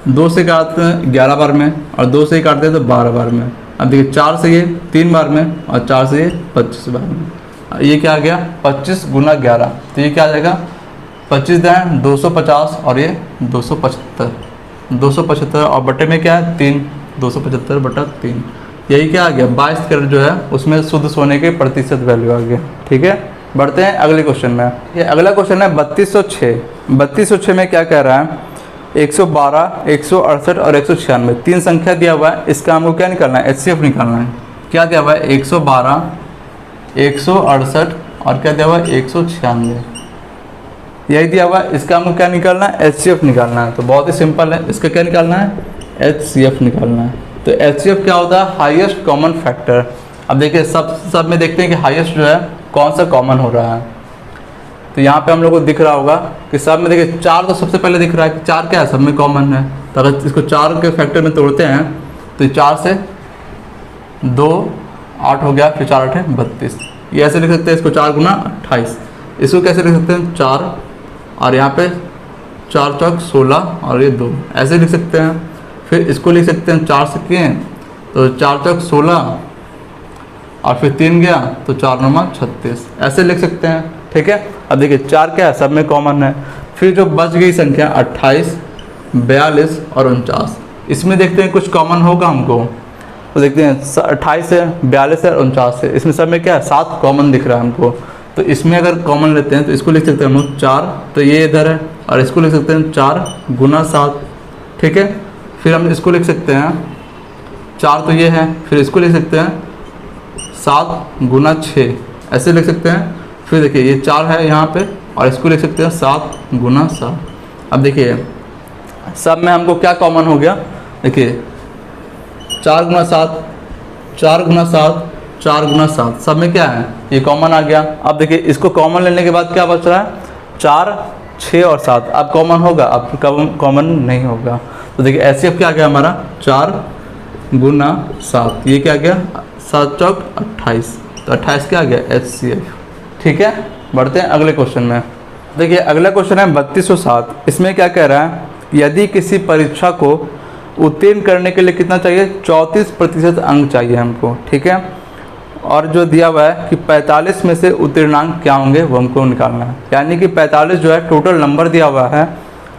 A: 2 से काटते हैं 11 बार में, और 2 से ही काटते हैं तो 12 बार में। अब देखिए 4 से ये 3 बार में, और 4 से ये 25 बार में। ये क्या आ गया 25 गुना 11, तो ये क्या आ जाएगा 25 दें 250 और ये 275। 275 और बटे में क्या है 3, 275/3। यही क्या आ गया 22 कैरेट जो है उसमें शुद्ध सोने के प्रतिशत वैल्यू आ गया। ठीक है, बढ़ते हैं अगले क्वेश्चन में। ये अगला क्वेश्चन है 3206। 3206 में क्या कह रहा है 112, 168 और 196 तीन संख्या दिया हुआ है। इसका हमको क्या निकालना है HCF निकालना है। क्या दिया हुआ है 112, 168 और क्या दिया हुआ है 196, यही दिया हुआ है। इसका हमको क्या निकालना है HCF निकालना है। तो बहुत ही सिंपल है, इसका क्या निकालना है HCF निकालना है। तो HCF क्या होता है हाईएस्ट कॉमन फैक्टर। अब देखिए सब में देखते हैं कि हाईएस्ट जो है कौन सा कॉमन हो रहा है। तो यहाँ पे हम लोग को दिख रहा होगा कि सब में देखिए 4 तो सबसे पहले दिख रहा है कि 4 क्या है सब में कॉमन है। तो अगर इसको 4 के फैक्टर में तोड़ते हैं तो 4 से 2 8 हो गया, फिर 4 8 है 32। ये ऐसे लिख सकते हैं इसको 4 गुना 28। इसको कैसे लिख सकते हैं 4 और यहाँ पे 4 चौक 16 और ये 2 ऐसे लिख सकते हैं। फिर इसको लिख सकते हैं 4 से किए तो 4 चौक 16 और फिर 3 गया तो 4 9 36 ऐसे लिख सकते हैं। ठीक है, अब देखिए 4 क्या है सब में कॉमन है। फिर जो बच गई संख्या 28, 42 और 49, इसमें देखते हैं कुछ कॉमन होगा हमको। तो देखते हैं 28 है, 42 है और 49 है। इसमें सब में क्या है 7 कॉमन दिख रहा है हमको। तो इसमें अगर कॉमन लेते हैं तो इसको लिख सकते हैं हम लोग 4, तो ये इधर है, और इसको लिख सकते हैं 4 गुना 7। ठीक है, फिर हम इसको लिख सकते हैं 4 तो ये है, फिर इसको लिख सकते हैं 7 गुना 6 ऐसे लिख सकते हैं। फिर देखिए ये 4 है यहाँ पे और इसको लिख सकते हैं 7 गुना 7। अब देखिए सब में हमको क्या कॉमन हो गया, देखिए 4 गुना 7, 4 गुना 7, 4 गुना 7 सब में क्या है ये कॉमन आ गया। अब देखिए इसको कॉमन लेने के बाद क्या बच रहा है 4, 6 और 7। अब कॉमन होगा, अब कॉमन नहीं होगा। तो देखिए HCF क्या आ गया हमारा 4 गुना 7, ये क्या आ गया 7 चौक 28, तो 28 क्या आ गया HCF। ठीक है, बढ़ते हैं अगले क्वेश्चन में। देखिए अगला क्वेश्चन है 3207। इसमें क्या कह रहा है यदि किसी परीक्षा को उत्तीर्ण करने के लिए कितना चाहिए 34% अंक चाहिए हमको। ठीक है, और जो दिया हुआ है कि 45 में से उत्तीर्णांक क्या होंगे वो हमको निकालना है। यानी कि 45 जो है टोटल नंबर दिया हुआ है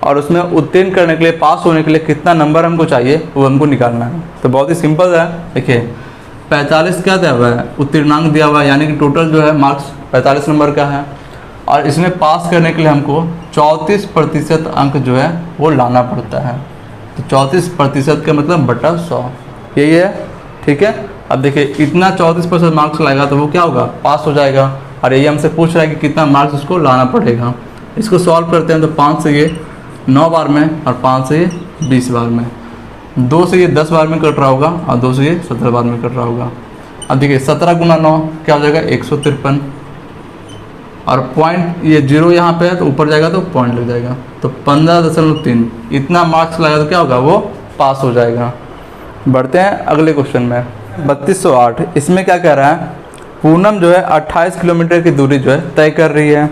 A: और उसमें उत्तीर्ण करने के लिए पास होने के लिए कितना नंबर हमको चाहिए वो हमको निकालना है। तो बहुत ही सिंपल है, देखिए 45 क्या दिया हुआ है उत्तीर्णांक दिया हुआ है, यानी कि टोटल जो है मार्क्स 45 नंबर का है और इसमें पास करने के लिए हमको 34% अंक जो है वो लाना पड़ता है। तो 34% का मतलब बटा 100 यही है। ठीक है, अब देखिए इतना 34% मार्क्स लाएगा तो वो क्या होगा पास हो जाएगा। और यही हमसे पूछ रहा है कि कितना मार्क्स उसको लाना पड़ेगा। इसको सॉल्व करते हैं तो 5 से ये 9 बार में और 5 से ये 20 बार में, 2 से ये 10 बार में कट रहा होगा और 2 से ये 17 बार में कट रहा होगा। अब देखिए 17 गुना 9 क्या हो जाएगा 153 और पॉइंट ये 0 यहाँ पे है तो ऊपर जाएगा तो पॉइंट लग जाएगा, तो 15.3 इतना मार्क्स लाएगा तो क्या होगा वो पास हो जाएगा। बढ़ते हैं अगले क्वेश्चन में 3208। इसमें क्या कह रहा है पूनम जो है 28 किलोमीटर की दूरी जो है तय कर रही है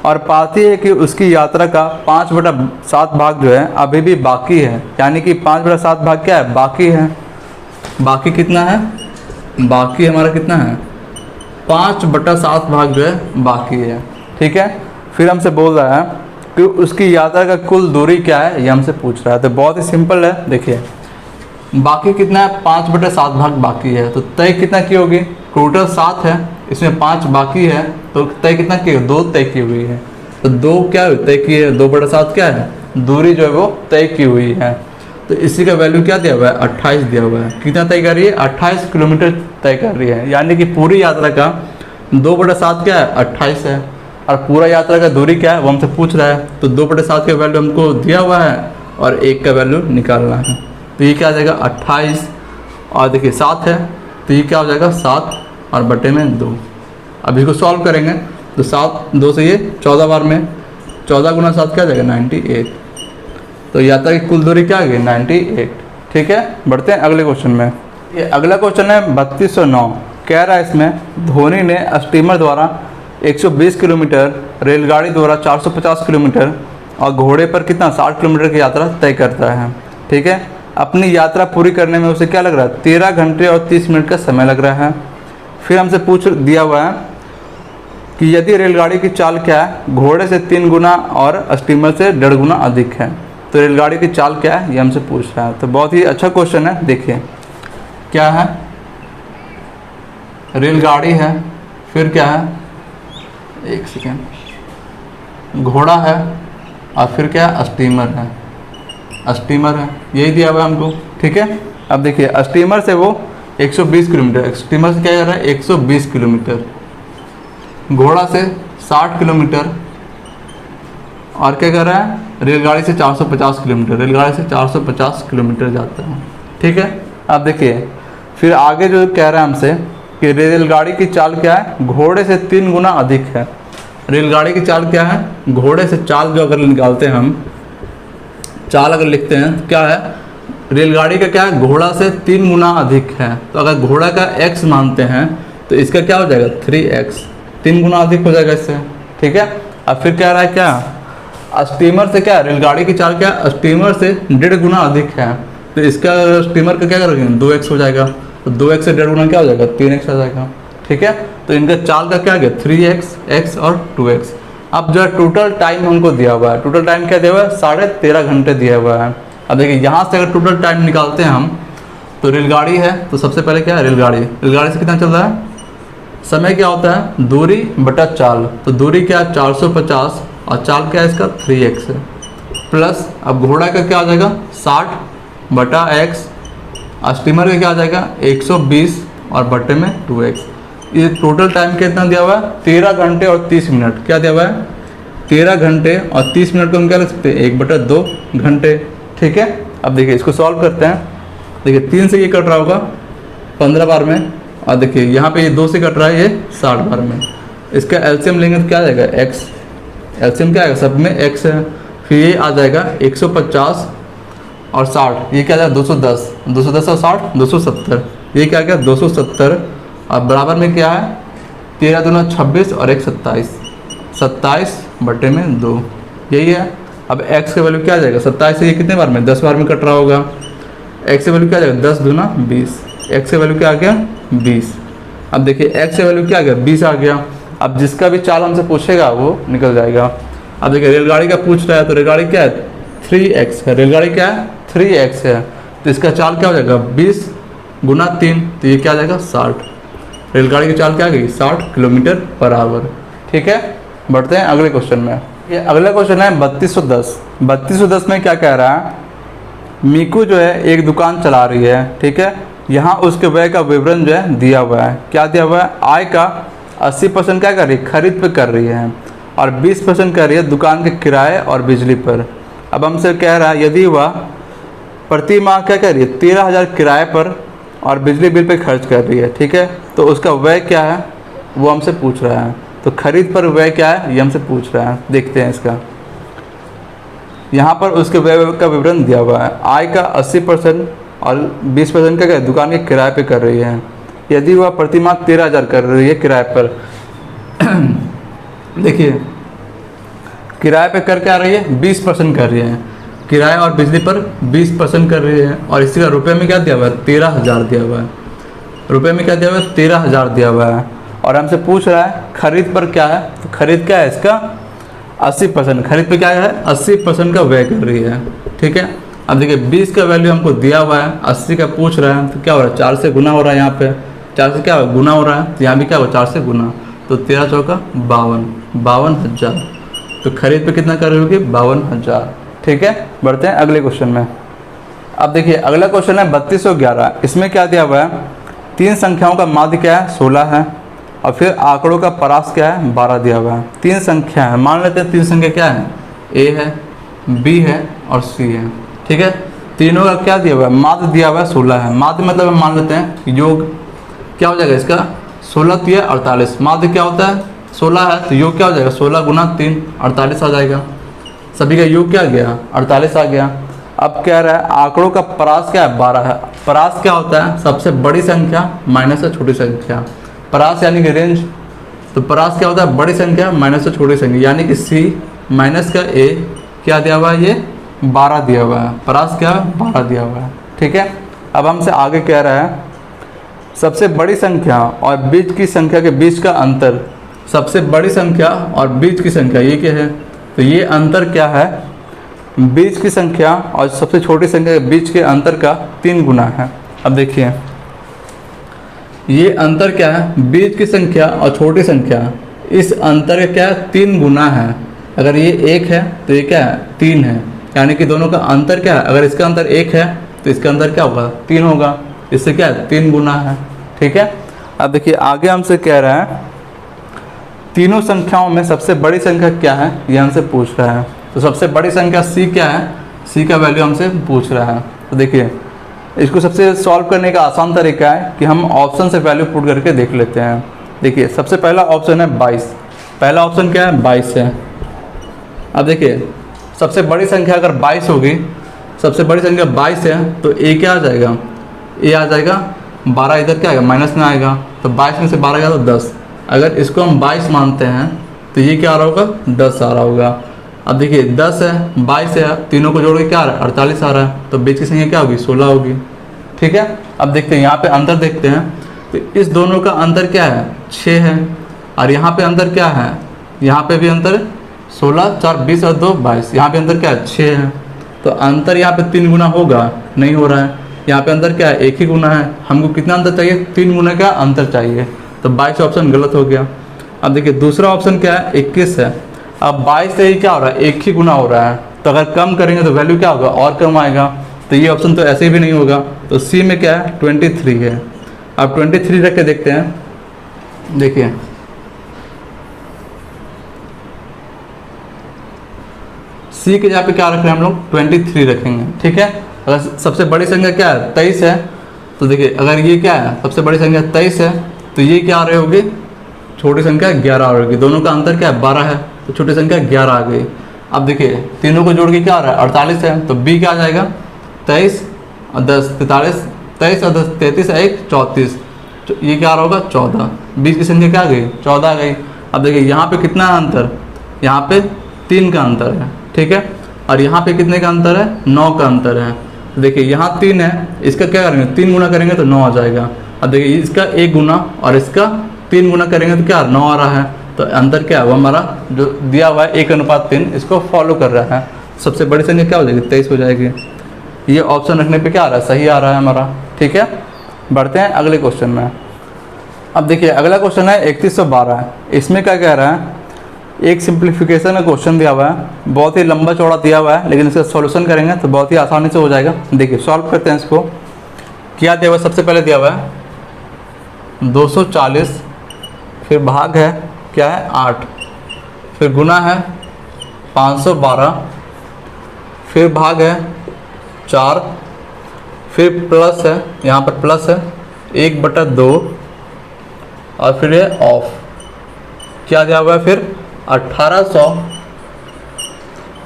A: और पाती है कि उसकी यात्रा का 5/7 भाग जो है अभी भी बाकी है। यानी कि 5/7 भाग क्या है बाकी है। बाकी कितना है, बाकी हमारा कितना है 5/7 भाग जो है बाकी है। ठीक है, फिर हमसे बोल रहा है कि उसकी यात्रा का कुल दूरी क्या है ये हमसे पूछ रहा है। तो बहुत ही सिंपल है, देखिए बाकी कितना है 5/7 भाग बाकी है, तो तय कितना की होगी टोटल 7 है, इसमें 5 बाकी है तो तय कितना की 2 तय की हुई है। तो 2 क्या तय की है 2/7 क्या है दूरी जो है वो तय की हुई है। तो इसी का वैल्यू क्या दिया हुआ है 28 दिया हुआ है। कितना तय कर रही है 28 किलोमीटर तय कर रही है, यानी कि पूरी यात्रा का 2/7 क्या है 28 है और पूरा यात्रा का दूरी क्या है वो हमसे पूछ रहा है। तो 2/7 का वैल्यू हमको दिया हुआ है और 1 का वैल्यू निकालना है। तो ये क्या आ जाएगा 28 और देखिए 7 है तो ये क्या हो जाएगा 7 और बटे में 2। अब इसको सॉल्व करेंगे तो 7 2 से ये 14 बार में 14 गुना 7 क्या आ जाएगा 98। तो यात्रा की कुल दूरी क्या आ गई 98। ठीक है, बढ़ते हैं अगले क्वेश्चन में। ये अगला क्वेश्चन है 3209। कह रहा है इसमें धोनी ने स्टीमर द्वारा 120 किलोमीटर, रेलगाड़ी द्वारा 450 किलोमीटर और घोड़े पर कितना 60 किलोमीटर की यात्रा तय करता है। ठीक है, अपनी यात्रा पूरी करने में उसे क्या लग रहा है 13 घंटे और 30 मिनट का समय लग रहा है। फिर हमसे पूछ दिया हुआ है कि यदि रेलगाड़ी की चाल क्या है घोड़े से 3 गुना और स्टीमर से 1.5 गुना अधिक है। तो रेलगाड़ी की चाल क्या है ये हमसे पूछ रहा है। तो बहुत ही अच्छा क्वेश्चन है। देखिए क्या है, रेलगाड़ी है, फिर क्या है, एक सेकेंड, घोड़ा है, और फिर क्या है, स्टीमर है। स्टीमर है, यही दिया हुआ है हमको, ठीक है। अब देखिए स्टीमर से वो 120 किलोमीटर, स्टीमर से क्या कर रहा है 120 किलोमीटर, घोड़ा से 60 किलोमीटर, और क्या कर रहा है रेलगाड़ी से 450 किलोमीटर, रेलगाड़ी से 450 किलोमीटर जाता है, ठीक है। अब देखिए फिर आगे जो कह रहा है हमसे कि रेलगाड़ी की चाल क्या है, घोड़े से 3 गुना अधिक है। रेलगाड़ी की चाल क्या है, घोड़े से चाल जो अगर निकालते हैं हम, चाल अगर लिखते हैं तो क्या है, रेलगाड़ी का क्या है, घोड़ा से 3 गुना अधिक है। तो अगर घोड़ा का x मानते हैं तो इसका क्या हो जाएगा 3x, 3 गुना अधिक हो जाएगा इससे, ठीक है। अब फिर कह रहा है क्या, स्टीमर से क्या है, रेलगाड़ी की चाल क्या है, स्टीमर से 1.5 गुना अधिक है। तो इसका स्टीमर का क्या करेंगे 2x हो जाएगा, तो 2x से 1.5 गुना क्या हो जाएगा 3x आ जाएगा, ठीक है। तो इनका चाल का क्या गया 3x, x और 2x। अब जो टोटल टाइम हमको दिया हुआ है, टोटल टाइम क्या दिया हुआ है 13.5 घंटे दिया हुआ है। अब देखिए यहाँ से अगर टोटल टाइम निकालते हैं हम, तो रेलगाड़ी है तो सबसे पहले क्या है, रेलगाड़ी से कितना चल रहा है, समय क्या होता है दूरी बटा चाल, तो दूरी क्या है 450 और चाल क्या है इसका 3x है, प्लस अब घोड़ा का क्या आ जाएगा 60 बटा x, स्टीमर का क्या आ जाएगा 120 और बटे में 2x। ये टोटल टाइम कितना दिया हुआ है 13 घंटे और 30 मिनट, क्या दिया हुआ है 13 घंटे और 30 मिनट को हम क्या लिख सकते हैं 1/2 घंटे, ठीक है। अब देखिए इसको सॉल्व करते हैं। देखिए 3 से ये कट रहा होगा 15 बार में, और देखिए यहाँ पे ये 2 से कट रहा है ये 60 बार में। इसका एलसीएम लेंगे तो क्या आ जाएगा x, एलसीएम क्या आएगा सब में x है, फिर ये आ जाएगा 150 और 60, ये क्या आ जाएगा 210, 210 और 60 270, ये क्या आ गया 270, और बराबर में क्या है 13 दूना 26 और 1 27, 27 बटे में 2, यही है। अब x का वैल्यू क्या आ जाएगा 27 से ये कितने बार में 10 बार में कट रहा होगा, x का वैल्यू क्या आ जाएगा 10 दूना 20, x का वैल्यू क्या आ गया 20। अब देखिए x का वैल्यू क्या आ गया 20 आ गया। अब जिसका भी चाल हमसे पूछेगा वो निकल जाएगा। अब देखिए रेलगाड़ी का पूछ रहा है तो रेलगाड़ी क्या है 3x है, रेलगाड़ी क्या है 3x है, तो इसका चाल क्या हो जाएगा 20 गुना 3, तो ये क्या आ जाएगा 60। रेलगाड़ी की चाल क्या आ गई 60 किलोमीटर पर आवर, ठीक है। बढ़ते हैं अगले क्वेश्चन में। ये अगला क्वेश्चन है 3210। 3210 में क्या कह रहा है, मीकू जो है एक दुकान चला रही है, ठीक है। यहाँ उसके व्यय का विवरण जो है दिया हुआ है, क्या दिया हुआ है, आय का 80% क्या कर रही है खरीद पे कर रही है, और 20% कर रही है दुकान के किराए और बिजली पर। अब हमसे कह रहा है यदि वह प्रति माह क्या कर रही है 13,000 किराए पर और बिजली बिल पे खर्च कर रही है, ठीक है, तो उसका व्यय क्या है वो हमसे पूछ रहा है। तो खरीद पर व्यय क्या है ये हमसे पूछ रहा है, देखते हैं इसका। यहाँ पर उसके व्यय का विवरण दिया हुआ है, आय का 80% और 20% का क्या दुकान के किराए पे कर रही है। यदि वह प्रति माह 13,000 कर रही है किराए पर देखिए किराए पे कर क्या रही है 20% कर रही है, किराए और बिजली पर 20% कर रही है, और इसी का रुपये में क्या दिया हुआ है 13,000 दिया हुआ है, रुपये में क्या दिया हुआ है 13,000 दिया हुआ है। और हमसे पूछ रहा है खरीद पर क्या है, तो खरीद क्या है इसका 80%, खरीद पे क्या है 80% का व्यय कर रही है, ठीक है। अब देखिए 20 का वैल्यू हमको दिया हुआ है, 80 का पूछ रहा है, तो क्या हो रहा है 4 से गुना हो रहा है, यहाँ पे 4 से क्या गुना हो रहा है, तो यहाँ भी क्या हो 4 से गुना, तो 13 चौका 52,000, तो खरीद पे कितना कर रही होगी 52,000, ठीक है। बढ़ते हैं अगले क्वेश्चन में। अब देखिए अगला क्वेश्चन है 3211। इसमें क्या दिया हुआ है, 3 संख्याओं का माध्य क्या है 16 है, और फिर आंकड़ों का परास क्या है 12 दिया हुआ है। 3 संख्या है, मान लेते हैं 3 संख्या क्या है a है, b है और c है, ठीक है। तीनों का क्या दिया हुआ है माध्य दिया हुआ है 16 है। माध्य मतलब हम मान लेते हैं योग क्या हो जाएगा इसका 16 3 48, माध्य क्या होता है 16 है, तो योग क्या हो जाएगा 16 गुना 3 48 आ जाएगा। सभी का योग क्या आ गया 48 आ गया। अब कह रहा है आंकड़ों का परास क्या है 12 है। परास क्या होता है सबसे बड़ी संख्या माइनस से छोटी संख्या, परास यानी कि रेंज। तो परास क्या होता है बड़ी संख्या माइनस से छोटी संख्या, यानी कि c माइनस का a क्या दिया हुआ है ये 12 दिया हुआ है, परास क्या है 12 दिया हुआ है, ठीक है। अब हमसे आगे कह रहा है सबसे बड़ी संख्या और बीच की संख्या के बीच का अंतर। सबसे बड़ी संख्या और बीच की संख्या ये क्या है, तो ये अंतर क्या है बीच की संख्या और सबसे छोटी संख्या के बीच के अंतर का 3 गुना है। अब देखिए ये अंतर क्या है, बीच की संख्या और छोटी संख्या, इस अंतर का क्या है 3 गुना है। अगर ये 1 है तो ये क्या है 3 है, यानी कि दोनों का अंतर क्या है, अगर इसका अंतर 1 है तो इसका अंतर क्या होगा 3 होगा, इससे क्या है 3 गुना है। ठीक है, अब देखिए आगे हमसे कह रहा है तीनों संख्याओं में सबसे बड़ी संख्या क्या है, ये हमसे पूछ रहा है। तो सबसे बड़ी संख्या c क्या है, c का वैल्यू हमसे पूछ रहा है। तो देखिए इसको सबसे सॉल्व करने का आसान तरीका है कि हम ऑप्शन से वैल्यू पुट करके देख लेते हैं। देखिए सबसे पहला ऑप्शन है 22, पहला ऑप्शन क्या है 22 है। अब देखिए सबसे बड़ी संख्या अगर 22 होगी, सबसे बड़ी संख्या 22 है तो a क्या आ जाएगा, a आ जाएगा 12, इधर क्या आएगा माइनस में आएगा, तो 22 में से 12 गया तो 10। अगर इसको हम 22 मानते हैं तो ये क्या आ रहा होगा 10 आ रहा होगा। अब देखिए 10 है 22 है, तीनों को जोड़ के क्या आ रहा है 48 आ रहा है, तो बीच की संख्या क्या होगी 16 होगी। ठीक है, अब देखते हैं यहाँ पे अंतर देखते हैं, तो इस दोनों का अंतर क्या है 6 है, और यहाँ पे अंतर क्या है, यहाँ पे भी अंतर 16, 4, 20 और 2 22, यहाँ पे अंतर क्या है 6 है। तो अंतर यहाँ पे 3 गुना होगा, नहीं हो रहा है, यहाँ पे अंतर क्या है 1 ही गुना है, हमको कितना अंतर चाहिए 3 गुना का अंतर चाहिए, तो 22 ऑप्शन गलत हो गया। अब देखिए दूसरा ऑप्शन क्या है 21 है, अब 22 से ही क्या हो रहा है 1 ही गुना हो रहा है, तो अगर कम करेंगे तो वैल्यू क्या होगा और कम आएगा, तो ये ऑप्शन तो ऐसे भी नहीं होगा, तो सी में क्या है 23 है। अब 23 रख के देखते हैं, देखिए सी के जगह पे क्या रख रहे हैं हम लोग 23 रखेंगे। ठीक है, अगर सबसे बड़ी संख्या क्या है 23 है, तो देखिए अगर ये क्या है सबसे बड़ी संख्या 23 है तो ये क्या आ रही होगी छोटी संख्या 11 आ रही होगी, दोनों का अंतर क्या है 12 है, तो छोटी संख्या 11 आ गई। अब देखिए तीनों को जोड़ के क्या आ रहा है 48 है, तो बी क्या आ जाएगा 23 और 10 43, 23 और 10 33 1 34, ये क्या आ रहा होगा 14, बीच की संख्या क्या आ गई 14 आ गई। अब देखिए यहाँ पे कितना अंतर, यहाँ पे 3 का अंतर है। ठीक है, और यहाँ पे कितने का अंतर है 9 का अंतर है। तो देखिए यहाँ 3 है, इसका क्या करेंगे 3 गुना करेंगे तो 9 आ जाएगा। अब देखिए इसका 1 गुना और इसका 3 गुना करेंगे तो क्या 9 आ रहा है, तो अंतर क्या है वो हमारा जो दिया हुआ है 1:3 इसको फॉलो कर रहा है। सबसे बड़ी संख्या क्या हो जाएगी 23 हो जाएगी। ये ऑप्शन रखने पे क्या आ रहा है सही आ रहा है हमारा। ठीक है, बढ़ते हैं अगले क्वेश्चन में। अब देखिए अगला क्वेश्चन है 3112 है, इसमें क्या कह रहा है एक सिंप्लीफिकेशन का क्वेश्चन दिया हुआ है, बहुत ही लंबा चौड़ा दिया हुआ है, लेकिन इसका सॉल्यूशन करेंगे तो बहुत ही आसानी से हो जाएगा। देखिए सॉल्व करते हैं इसको। क्या दिया हुआ है, सबसे पहले दिया हुआ है 240, फिर भाग है क्या है 8, फिर गुना है 512, फिर भाग है 4, फिर प्लस है, यहाँ पर प्लस है 1/2 और फिर ये ऑफ। क्या दिया हुआ है फिर 1800,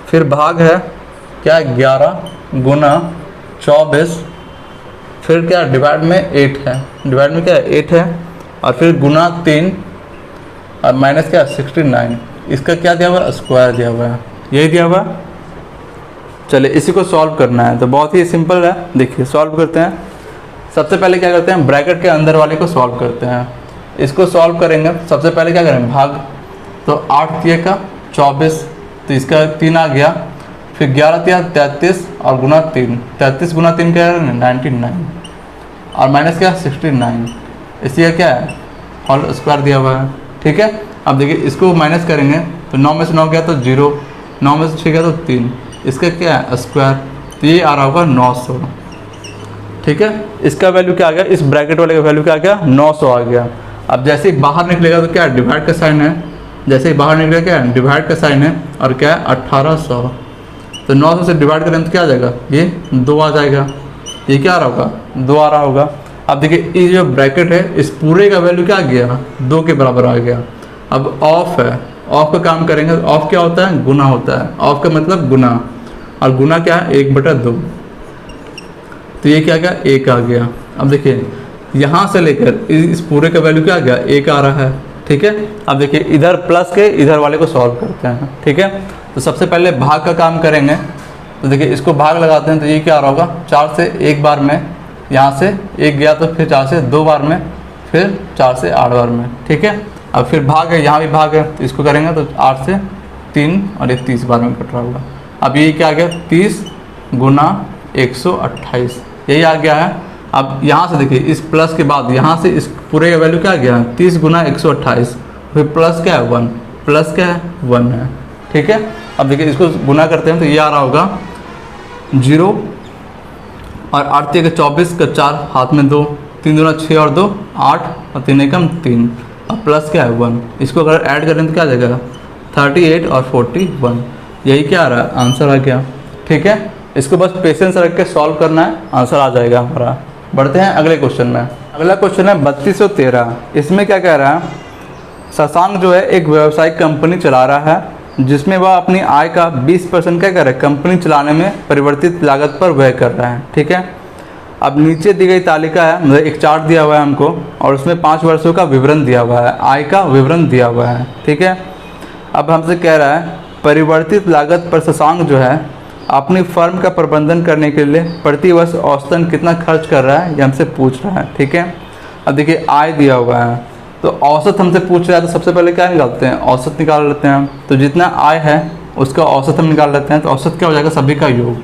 A: फिर भाग है क्या 11 गुना 24, फिर क्या डिवाइड में 8 है, डिवाइड में क्या है 8 है, और फिर गुना 3 और माइनस क्या 69। इसका क्या दिया हुआ है स्क्वायर दिया हुआ है, यही दिया हुआ है। चलिए इसी को सॉल्व करना है, तो बहुत ही सिंपल है। देखिए सॉल्व करते हैं। सबसे पहले क्या करते हैं ब्रैकेट के अंदर वाले को सॉल्व करते हैं। इसको सॉल्व करेंगे सबसे पहले क्या करेंगे भाग, तो 8 3 का 24, तो इसका 3 आ गया, फिर 11 3 33 और गुना 3, 33 गुना 3 क्या है 99 और माइनस क्या 69, इसी का क्या है होल स्क्वायर दिया हुआ है। ठीक है, अब देखिए इसको माइनस करेंगे तो 9 में से 9 गया तो 0, 9 में से 6 गया तो 3, इसका क्या है स्क्वायर, तो ये आ रहा होगा 900। ठीक है, इसका वैल्यू क्या आ गया, इस ब्रैकेट वाले का वैल्यू क्या आ गया 900 आ गया। अब जैसे ही बाहर निकलेगा तो क्या है डिवाइड का साइन है, जैसे ही बाहर निकलेगा क्या है डिवाइड का साइन है, और क्या है 1800, तो 900 से डिवाइड करें तो क्या आ जाएगा ये 2 आ जाएगा, ये क्या आ रहा होगा 2 आ रहा होगा। अब देखिए ये जो ब्रैकेट है इस पूरे का वैल्यू क्या आ गया 2 के बराबर आ गया। अब ऑफ है, ऑफ का काम करेंगे, ऑफ क्या होता है गुना होता है, ऑफ का मतलब गुना, और गुना क्या है 1/2, तो ये क्या आ गया 1 आ गया। अब देखिए यहाँ से लेकर इस पूरे का वैल्यू क्या आ गया 1 आ रहा है। ठीक है, अब देखिए इधर प्लस के इधर वाले को सॉल्व करते हैं। ठीक है, तो सबसे पहले भाग का काम करेंगे, तो देखिए इसको भाग लगाते हैं तो ये क्या आ रहा होगा 4 से 1 बार में, यहाँ से 1 गया तो फिर 4 से 2 बार में, फिर 4 से 8 बार में। ठीक है, अब फिर भाग है, यहाँ भी भाग है, तो इसको करेंगे तो 8 से 3 और ये 30 बार में कट रहा होगा। अब ये क्या आ गया 30 गुना 128, यही आ गया है। अब यहाँ से देखिए इस प्लस के बाद यहाँ से इस पूरे का वैल्यू क्या आ गया 30 गुना 128, फिर प्लस क्या है 1, प्लस क्या है 1 है, ठीक है। अब देखिए इसको गुना करते हैं तो ये आ रहा होगा 0 और 8 के 24 का 4 हाथ में 2, 3 दूना 6 और 2 8 और 3 एकम 3, अब प्लस क्या है 1, इसको अगर ऐड करें तो क्या आ जाएगा 38 और 41, यही क्या आ रहा है आंसर आ गया, ठीक है। इसको बस पेशेंस रख के सॉल्व करना है, आंसर आ जाएगा हमारा। बढ़ते हैं अगले क्वेश्चन में। अगला क्वेश्चन है 3213। इसमें क्या कह रहा है, शशांक जो है एक व्यावसायिक कंपनी चला रहा है जिसमें वह अपनी आय का 20% क्या कर रहा है कंपनी चलाने में परिवर्तित लागत पर व्यय कर रहा है, ठीक है। अब नीचे दी गई तालिका है, मतलब एक चार्ट दिया हुआ है हमको और उसमें 5 वर्षों का विवरण दिया हुआ है, आय का विवरण दिया हुआ है, ठीक है। अब हमसे कह रहा है परिवर्तित लागत पर शशांक जो है अपनी फर्म का प्रबंधन करने के लिए प्रति वर्ष औसतन कितना खर्च कर रहा है, ये हमसे पूछ रहा है, ठीक है। अब देखिए आय दिया हुआ है तो औसत हमसे पूछ रहा है, तो सबसे पहले क्या निकालते हैं औसत निकाल लेते हैं। तो जितना आय है उसका औसत हम निकाल लेते हैं, तो औसत क्या हो जाएगा सभी का योग,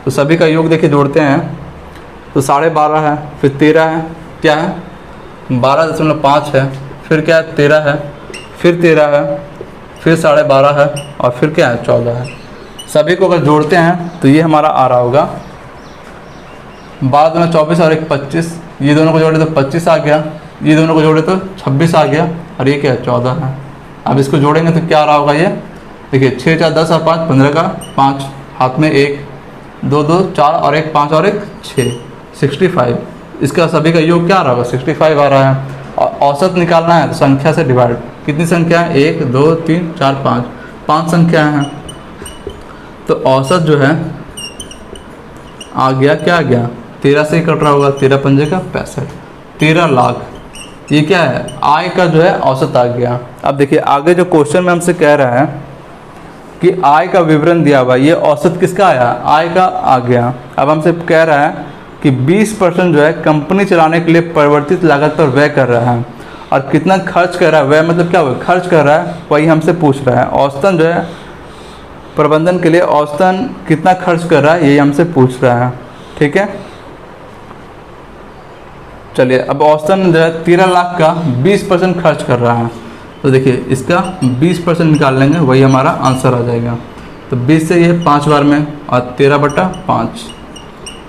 A: तो सभी का योग देखिए जोड़ते हैं तो 12.5 है, फिर 13 है, क्या है 12.5 है, फिर क्या है 13 है, फिर 13 है, फिर 12.5 है और फिर क्या है 14 है। सभी को अगर जोड़ते हैं तो ये हमारा आ रहा होगा 12 दूना 24 और 1 25, ये दोनों को जोड़े तो 25 आ गया, ये दोनों को जोड़े तो 26 आ गया और ये क्या है 14 है। अब इसको जोड़ेंगे तो क्या आ रहा होगा, ये देखिए 6 4 10 और 5 15 का 5 हाथ में 1 2 2 4 और 1 5 और 1 6 65, इसका सभी का योग क्या आ रहा होगा 65 आ रहा है। और औसत निकालना है तो संख्या से डिवाइड, कितनी संख्या है 1 2 3 4 5 संख्या हैं, तो औसत जो है आ गया क्या आ गया 13 से ही कट रहा होगा, 13 पंजे का 65, 13 लाख, ये क्या है आय का जो है औसत आ गया। अब देखिए आगे जो क्वेश्चन में हमसे कह रहा है कि आय का विवरण दिया हुआ, ये औसत किसका आया आय का आ गया। अब हमसे कह रहा है कि 20% जो है कंपनी चलाने के लिए परिवर्तित लागत पर व्यय कर रहा है और कितना खर्च कर रहा है, व्यय मतलब क्या हुआ खर्च कर रहा है, वही हमसे पूछ रहा है। औसतन जो है प्रबंधन के लिए औसतन कितना खर्च कर रहा है यही हमसे पूछ रहा है, ठीक है। चलिए अब औसतन जो है 13 लाख का 20% खर्च कर रहा है, तो देखिए इसका 20% निकाल लेंगे वही हमारा आंसर आ जाएगा। तो 20 से ये 5 बार में और 13/5,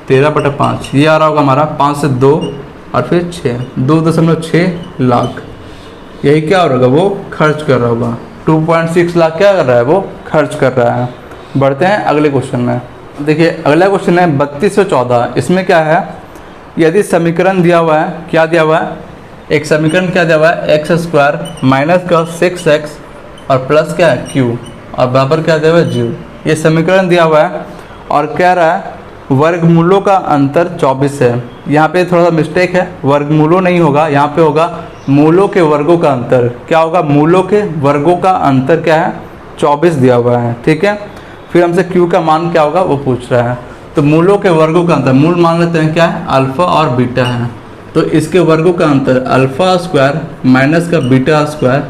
A: 13/5 ये आ रहा होगा हमारा, 5 से 2 और फिर 6, 2.6 लाख, यही क्या हो रहा होगा वो खर्च कर रहा होगा। 2.6 लाख क्या कर रहा है वो खर्च कर रहा है। बढ़ते हैं अगले क्वेश्चन में। देखिए अगला क्वेश्चन है 3214। इसमें क्या है, यदि समीकरण दिया हुआ है, क्या दिया हुआ है एक समीकरण क्या दिया हुआ है x² माइनस का 6x और प्लस क्या है q और बराबर क्या दिया हुआ है 0, ये समीकरण दिया हुआ है और कह रहा है वर्गमूलों का अंतर 24 है। यहाँ पे थोड़ा सा मिस्टेक है, वर्गमूलों नहीं होगा, यहाँ पे होगा मूलों के वर्गों का अंतर। क्या होगा मूलों के वर्गों का अंतर क्या है 24 दिया हुआ है, ठीक है। फिर हमसे q का मान क्या होगा वो पूछ रहा है, तो मूलों के वर्गों का अंतर, मूल मान लेते हैं क्या है अल्फ़ा और बीटा है, तो इसके वर्गों का अंतर अल्फ़ा² माइनस का बीटा²,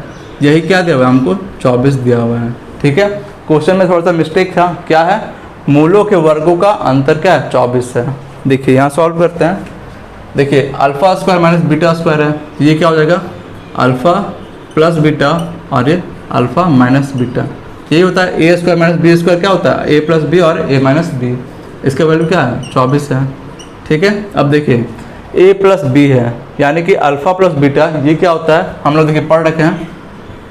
A: यही क्या दिया हुआ है हमको 24 दिया हुआ है, ठीक है। क्वेश्चन में थोड़ा सा मिस्टेक था, क्या है मूलों के वर्गों का अंतर क्या है 24 है। देखिए यहाँ सॉल्व करते हैं, देखिए अल्फ़ा² माइनस बीटा² है, ये क्या हो जाएगा अल्फ़ा प्लस बीटा और ये अल्फ़ा माइनस बीटा, यही होता है a² माइनस b² क्या होता है a प्लस बी और a माइनस बी, इसका वैल्यू क्या है 24 है, ठीक है। अब देखिए a प्लस बी है यानी कि अल्फ़ा प्लस बीटा, ये क्या होता है हम लोग देखिए पढ़ रखे हैं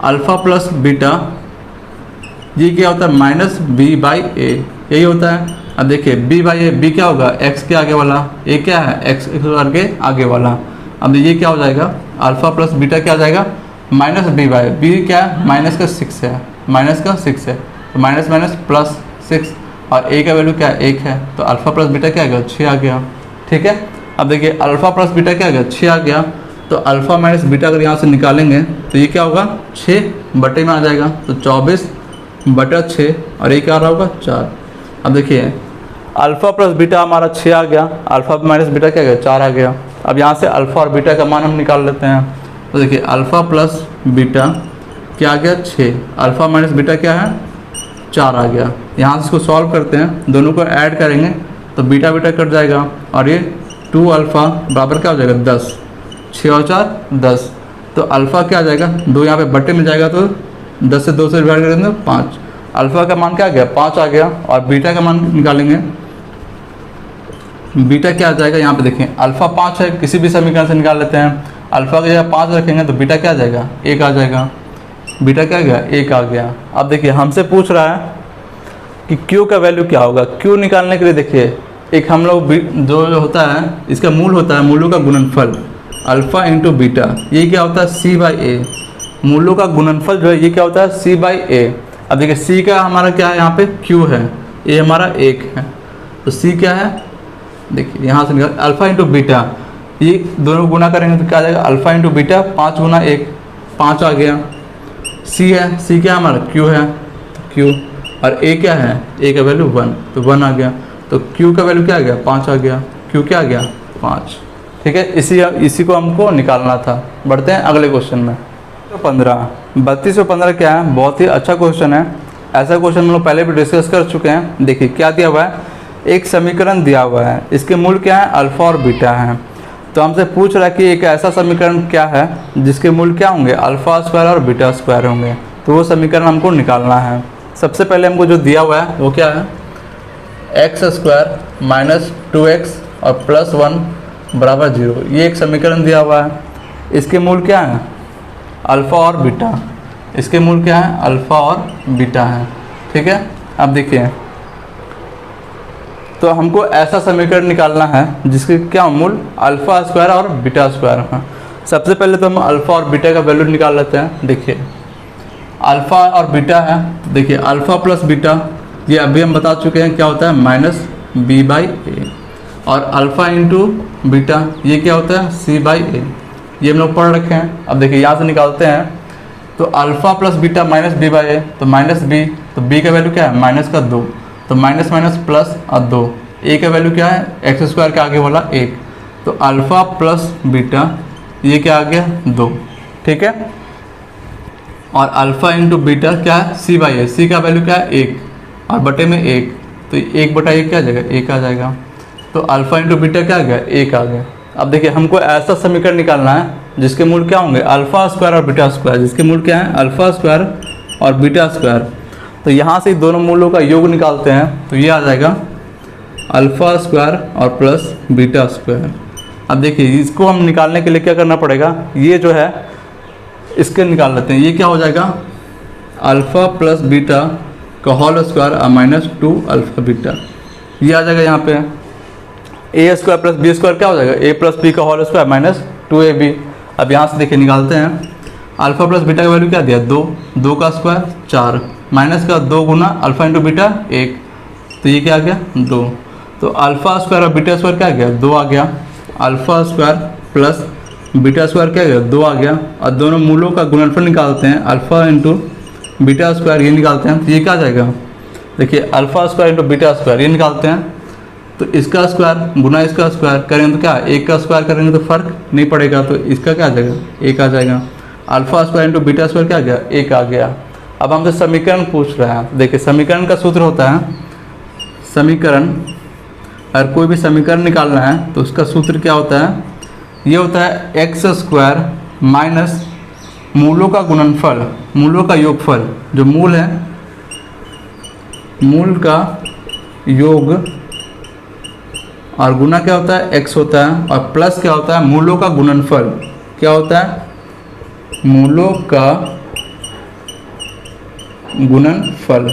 A: अल्फ़ा प्लस बीटा, ये क्या होता है माइनस b बाई a, यही होता है। अब देखिए b बाई a, b क्या होगा x के आगे वाला, a क्या है x के आगे वाला। अब ये क्या हो जाएगा अल्फ़ा प्लस बीटा क्या आ जाएगा माइनस b बाई, b क्या है माइनस का 6 है, माइनस का 6 है, तो माइनस माइनस प्लस 6 और a का वैल्यू क्या है 1 है, तो अल्फ़ा प्लस बीटा क्या आ गया 6 आ गया, ठीक है। अब देखिए अल्फ़ा प्लस बीटा क्या आ गया 6 आ गया, तो अल्फ़ा माइनस बीटा अगर यहाँ से निकालेंगे तो ये क्या होगा 6 बटे में आ जाएगा, तो 24/6 और ये क्या आ रहा होगा 4। अब देखिए अल्फ़ा प्लस बीटा हमारा 6 आ गया, अल्फ़ा माइनस बीटा क्या आ गया 4 आ गया। अब यहाँ से अल्फ़ा और बीटा का मान हम निकाल लेते हैं, तो देखिए अल्फ़ा प्लस बीटा क्या आ गया 6, अल्फ़ा माइनस बीटा क्या है 4 आ गया। यहाँ से इसको सॉल्व करते हैं, दोनों को ऐड करेंगे तो बीटा बीटा कट जाएगा और ये 2 अल्फ़ा बराबर क्या हो जाएगा 10, 6 और 4 10। तो अल्फ़ा क्या आ जाएगा 2 यहाँ पे बट्टे में जाएगा तो 10 से 2 से डिवाइड करेंगे तो 5। अल्फ़ा का मान क्या आ गया 5 आ गया। और बीटा का मान निकालेंगे, बीटा क्या आ जाएगा यहाँ पे देखें अल्फ़ा 5 है, किसी भी समीकरण से निकाल लेते हैं। अल्फ़ा की जगह 5 रखेंगे तो बीटा क्या आ जाएगा 1 आ जाएगा। बीटा क्या आ गया 1 आ गया। अब देखिए हमसे पूछ रहा है कि Q का वैल्यू क्या होगा। Q निकालने के लिए देखिए एक हम लोग जो होता है इसका मूल होता है मूलों का गुणनफल अल्फ़ा इंटू बीटा, ये क्या होता है C/A। मूलों का गुणनफल जो है ये क्या होता है C/A। अब देखिए C का हमारा क्या है यहाँ पे Q है, A हमारा 1 है, तो C क्या है देखिए यहाँ से निकाल अल्फ़ा इंटू बीटा, ये दोनों गुना करेंगे तो क्या आ जाएगा अल्फ़ा इंटू बीटा 5 गुना 1 5 आ गया। C है, C क्या हमारा Q है तो Q, और A क्या है A का वैल्यू 1 तो 1 आ गया। तो Q का वैल्यू क्या आ गया 5 आ गया। Q क्या आ गया 5। ठीक है, इसी को हमको निकालना था। बढ़ते हैं अगले क्वेश्चन में। तो 3215 क्या है, बहुत ही अच्छा क्वेश्चन है। ऐसा क्वेश्चन हम लोग पहले भी डिस्कस कर चुके हैं। देखिए क्या दिया हुआ है, एक समीकरण दिया हुआ है, इसके मूल क्या है अल्फ़ा और बीटा है। तो हमसे पूछ रहा है कि एक ऐसा समीकरण क्या है जिसके मूल क्या होंगे अल्फ़ा स्क्वायर और बीटा स्क्वायर होंगे, तो वो समीकरण हमको निकालना है। सबसे पहले हमको जो दिया हुआ है वो क्या है एक्स स्क्वायर माइनस 2x और +1 बराबर 0, ये एक समीकरण दिया हुआ है। इसके मूल क्या है अल्फ़ा और बीटा, इसके मूल क्या है अल्फ़ा और बीटा है। ठीक है, अब देखिए तो हमको ऐसा समीकरण निकालना है जिसके क्या मूल अल्फ़ा स्क्वायर और बीटा स्क्वायर है। सबसे पहले तो हम अल्फ़ा और बीटा का वैल्यू निकाल लेते हैं। देखिए अल्फ़ा और बीटा है, देखिए अल्फ़ा प्लस बीटा ये अभी हम बता चुके हैं क्या होता है -b/a, और अल्फ़ा इंटू बीटा ये क्या होता है c/a, ये हम लोग पढ़ रखे हैं। अब देखिए यहाँ से निकालते हैं तो अल्फ़ा प्लस बीटा -b/a तो -b, तो b का वैल्यू क्या है -2, तो माइनस माइनस प्लस और 2, a का वैल्यू क्या है एक्स स्क्वायर के आगे वाला 1, तो अल्फ़ा प्लस बीटा ये क्या आ गया 2। ठीक है, और अल्फ़ा इंटू बीटा क्या है c/a, c का वैल्यू क्या है 1 और बटे में 1, तो 1/1 क्या आ जाएगा 1 आ जाएगा। तो अल्फ़ा इंटू बीटा क्या आ गया 1 आ गया। अब देखिए हमको ऐसा समीकरण निकालना है जिसके मूल क्या होंगे अल्फ़ा स्क्वायर और बीटा स्क्वायर, जिसके मूल क्या है अल्फ़ा स्क्वायर और बीटा स्क्वायर। तो यहाँ से दोनों मूलों का योग निकालते हैं तो ये आ जाएगा अल्फ़ा स्क्वायर और प्लस बीटा स्क्वायर। अब देखिए इसको हम निकालने के लिए क्या करना पड़ेगा, ये जो है इसके निकाल लेते हैं। ये क्या हो जाएगा अल्फ़ा प्लस बीटा का होल स्क्वायर और -2 अल्फ़ा बीटा, ये आ जाएगा यहाँ पे a square plus b square क्या हो जाएगा a प्लस बी का होल स्क्वायर -2ab। अब यहाँ से देखिए निकालते हैं अल्फ़ा प्लस बीटा का वैल्यू क्या दिया 2, 2 का स्क्वायर 4 माइनस का 2 गुना अल्फ़ा इंटू बीटा 1, तो ये क्या आ गया 2। तो अल्फ़ा स्क्वायर और बीटा स्क्वायर क्या आ गया 2 आ गया। Alpha square plus beta square क्या आ गया 2 आ गया, और दोनों मूलों का गुणनफल निकालते हैं अल्फ़ा इंटू बीटा स्क्वायर ये निकालते हैं, तो ये क्या आ जाएगा देखिए alpha square into beta square ये निकालते हैं, तो इसका स्क्वायर गुना इसका स्क्वायर करेंगे तो क्या 1 का स्क्वायर करेंगे तो फर्क नहीं पड़ेगा, तो इसका क्या आ जाएगा 1 आ जाएगा। Alpha square into beta square क्या आ गया 1 आ गया। अब हमसे समीकरण पूछ रहा है, देखिए समीकरण का सूत्र होता है समीकरण, अगर कोई भी समीकरण निकालना है तो उसका सूत्र क्या होता है, ये होता है एक्स स्क्वायर माइनस मूलों का गुणनफल, मूलों का योगफल, जो मूल है मूल का योग, और गुना क्या होता है x होता है, और प्लस क्या होता है मूलों का गुणनफल, क्या होता है मूलों का गुणनफल,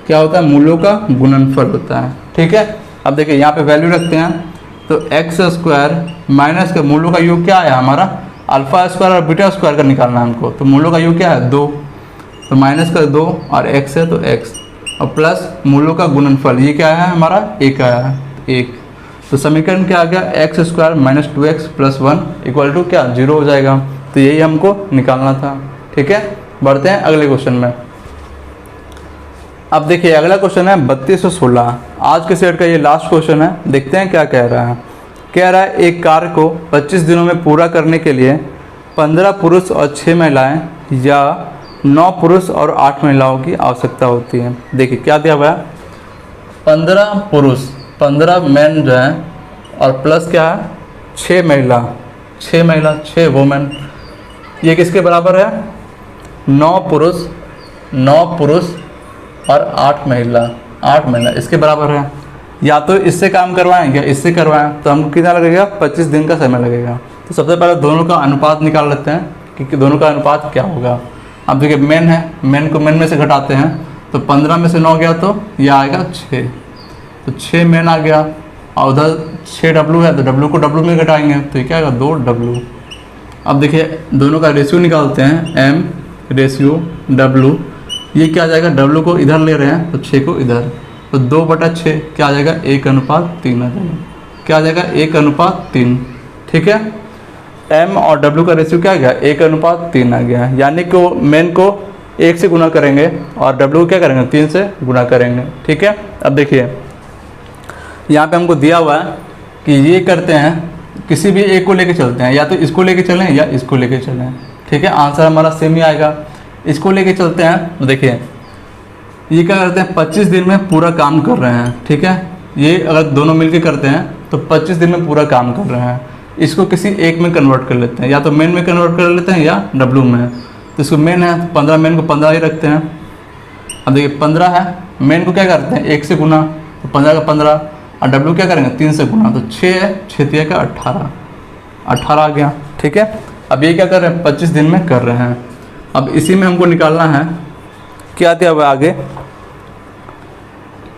A: क्या होता है मूलों का गुणनफल होता है। ठीक है, अब देखिए यहाँ पे वैल्यू रखते हैं तो एक्स स्क्वायर माइनस के मूलों का योग क्या आया हमारा अल्फ़ा स्क्वायर और बीटा स्क्वायर का निकालना है हमको, तो मूलों का योग क्या है 2, तो माइनस का 2 और x है तो x, और प्लस मूलों का गुणनफल ये क्या है हमारा 1 आया है 1, तो समीकरण क्या आ गया x square minus 2x plus 1 equal to क्या 0 हो जाएगा। तो यही हमको निकालना था। ठीक है, बढ़ते हैं अगले क्वेश्चन में। अब देखिए अगला क्वेश्चन है 3216, आज के सेट का ये लास्ट क्वेश्चन है। देखते हैं क्या कह रहा है। कह रहा है एक कार्य को 25 दिनों में पूरा करने के लिए 15 पुरुष और 6 महिलाएं या 9 पुरुष और 8 महिलाओं की आवश्यकता होती है। देखिए क्या दिया हुआ है, 15 पुरुष 15 मैन जो है और प्लस क्या है 6 महिला 6 वुमेन, ये किसके बराबर है 9 पुरुष और 8 महिला इसके बराबर है। या तो इससे काम करवाएं या इससे करवाएं, तो हमको कितना लगेगा 25 दिन का समय लगेगा। तो सबसे पहले दोनों का अनुपात निकाल लेते हैं कि दोनों का अनुपात क्या होगा। अब देखिए मेन है, मेन को मेन में से घटाते हैं, तो 15 में से 9 गया तो यह आएगा 6, तो 6 मेन आ गया और उधर 6 डब्लू है, तो डब्लू को डब्लू में घटाएंगे तो ये क्या आएगा 2 डब्लू। अब देखिए दोनों का रेशियो निकालते हैं, एम रेशियो डब्लू, ये क्या आ जाएगा डब्लू को इधर ले रहे हैं तो 6 को इधर, तो 2/6 क्या आ जाएगा 1:3 आ जाएगा, क्या आ जाएगा 1:3। ठीक है, एम और डब्लू का रेशियो क्या आ गया 1:3 आ गया, यानी कि मेन को 1 से गुना करेंगे और डब्लू को क्या करेंगे 3 से गुना करेंगे। ठीक है, अब देखिए यहाँ पे हमको दिया हुआ है कि ये करते हैं, किसी भी एक को लेके चलते हैं, या तो इसको लेके चलें या इसको लेके चलें। ठीक है, आंसर हमारा सेम ही आएगा। इसको लेके चलते हैं तो देखिए ये क्या करते हैं 25 दिन में पूरा काम कर रहे हैं। ठीक है, ये अगर दोनों मिलके करते हैं तो 25 दिन में पूरा काम कर रहे हैं। इसको किसी एक में कन्वर्ट कर लेते हैं, या तो मेन में कन्वर्ट कर लेते हैं या डब्लू में। तो इसको मेन है तो 15 मेन को 15 ही रखते हैं। अब देखिए 15 है, मेन को क्या करते हैं 1 से गुना, तो 15 का 15, और डब्लू क्या करेंगे 3 से गुना, तो 6 है 6 का 18 आ गया। ठीक है, अब ये क्या कर रहे हैं 25 दिन में कर रहे हैं। अब इसी में हमको निकालना है क्या दिया हुआ आगे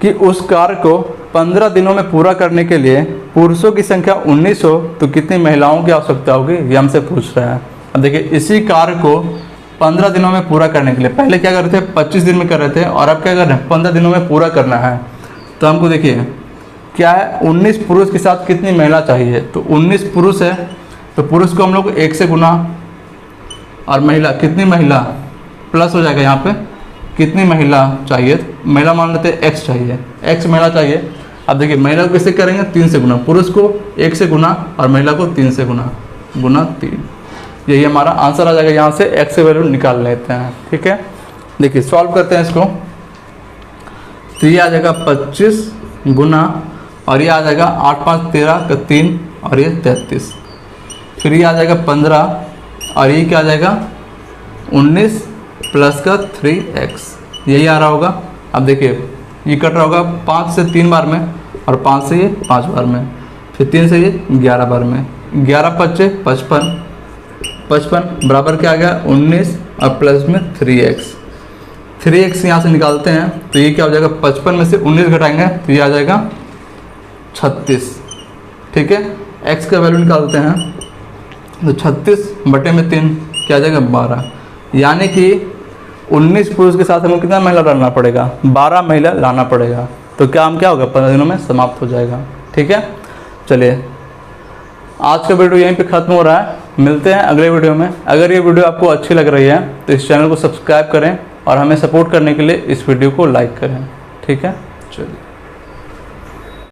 A: कि उस कार्य को 15 दिनों में पूरा करने के लिए पुरुषों की संख्या 19 हो तो कितनी महिलाओं की आवश्यकता होगी, ये हमसे पूछ रहा है। अब देखिए इसी कार्य को 15 दिनों में पूरा करने के लिए पहले क्या कर रहे थे 25 दिन में कर रहे थे, और अब क्या कर रहे हैं 15 दिनों में पूरा करना है। तो हमको देखिए क्या है 19 पुरुष के साथ कितनी महिला चाहिए, तो 19 पुरुष है तो पुरुष को हम लोग 1 से गुना, और महिला कितनी महिला प्लस हो जाएगा यहाँ पे कितनी महिला चाहिए, महिला मान लेते हैं x चाहिए, x महिला चाहिए। अब देखिए महिला को किससे करेंगे 3 से गुना, पुरुष को 1 से गुना और महिला को 3 से गुना 3, यही हमारा आंसर आ जाएगा। यहाँ से x से वैल्यू निकाल लेते हैं। ठीक है, देखिए सॉल्व करते हैं इसको, तो ये आ जाएगा 25 गुना, और ये आ जाएगा 8 5 13 का 3 और ये 33, फिर ये आ जाएगा 15 और ये क्या आ जाएगा 19 प्लस का 3x, यही आ रहा होगा। अब देखिए ये कट रहा होगा 5 से 3 बार में, और 5 से ये 5 बार में, फिर 3 से ये 11 बार में, 11 5 55 बराबर क्या आ गया 19 और प्लस में 3x यहाँ से निकालते हैं, तो ये क्या हो जाएगा 55 में से 19 घटाएंगे तो ये आ जाएगा 36। ठीक है, x का वैल्यू निकालते हैं तो 36/3 क्या आ जाएगा 12, यानी कि 19 पुरुष के साथ हमको कितना महिला लाना पड़ेगा 12 महिला लाना पड़ेगा। तो काम क्या होगा 15 दिनों में समाप्त हो जाएगा। ठीक है, चलिए आज का वीडियो यहीं पे ख़त्म हो रहा है, मिलते हैं अगले वीडियो में। अगर ये वीडियो आपको अच्छी लग रही है तो इस चैनल को सब्सक्राइब करें और हमें सपोर्ट करने के लिए इस वीडियो को लाइक करें। ठीक है, चलिए।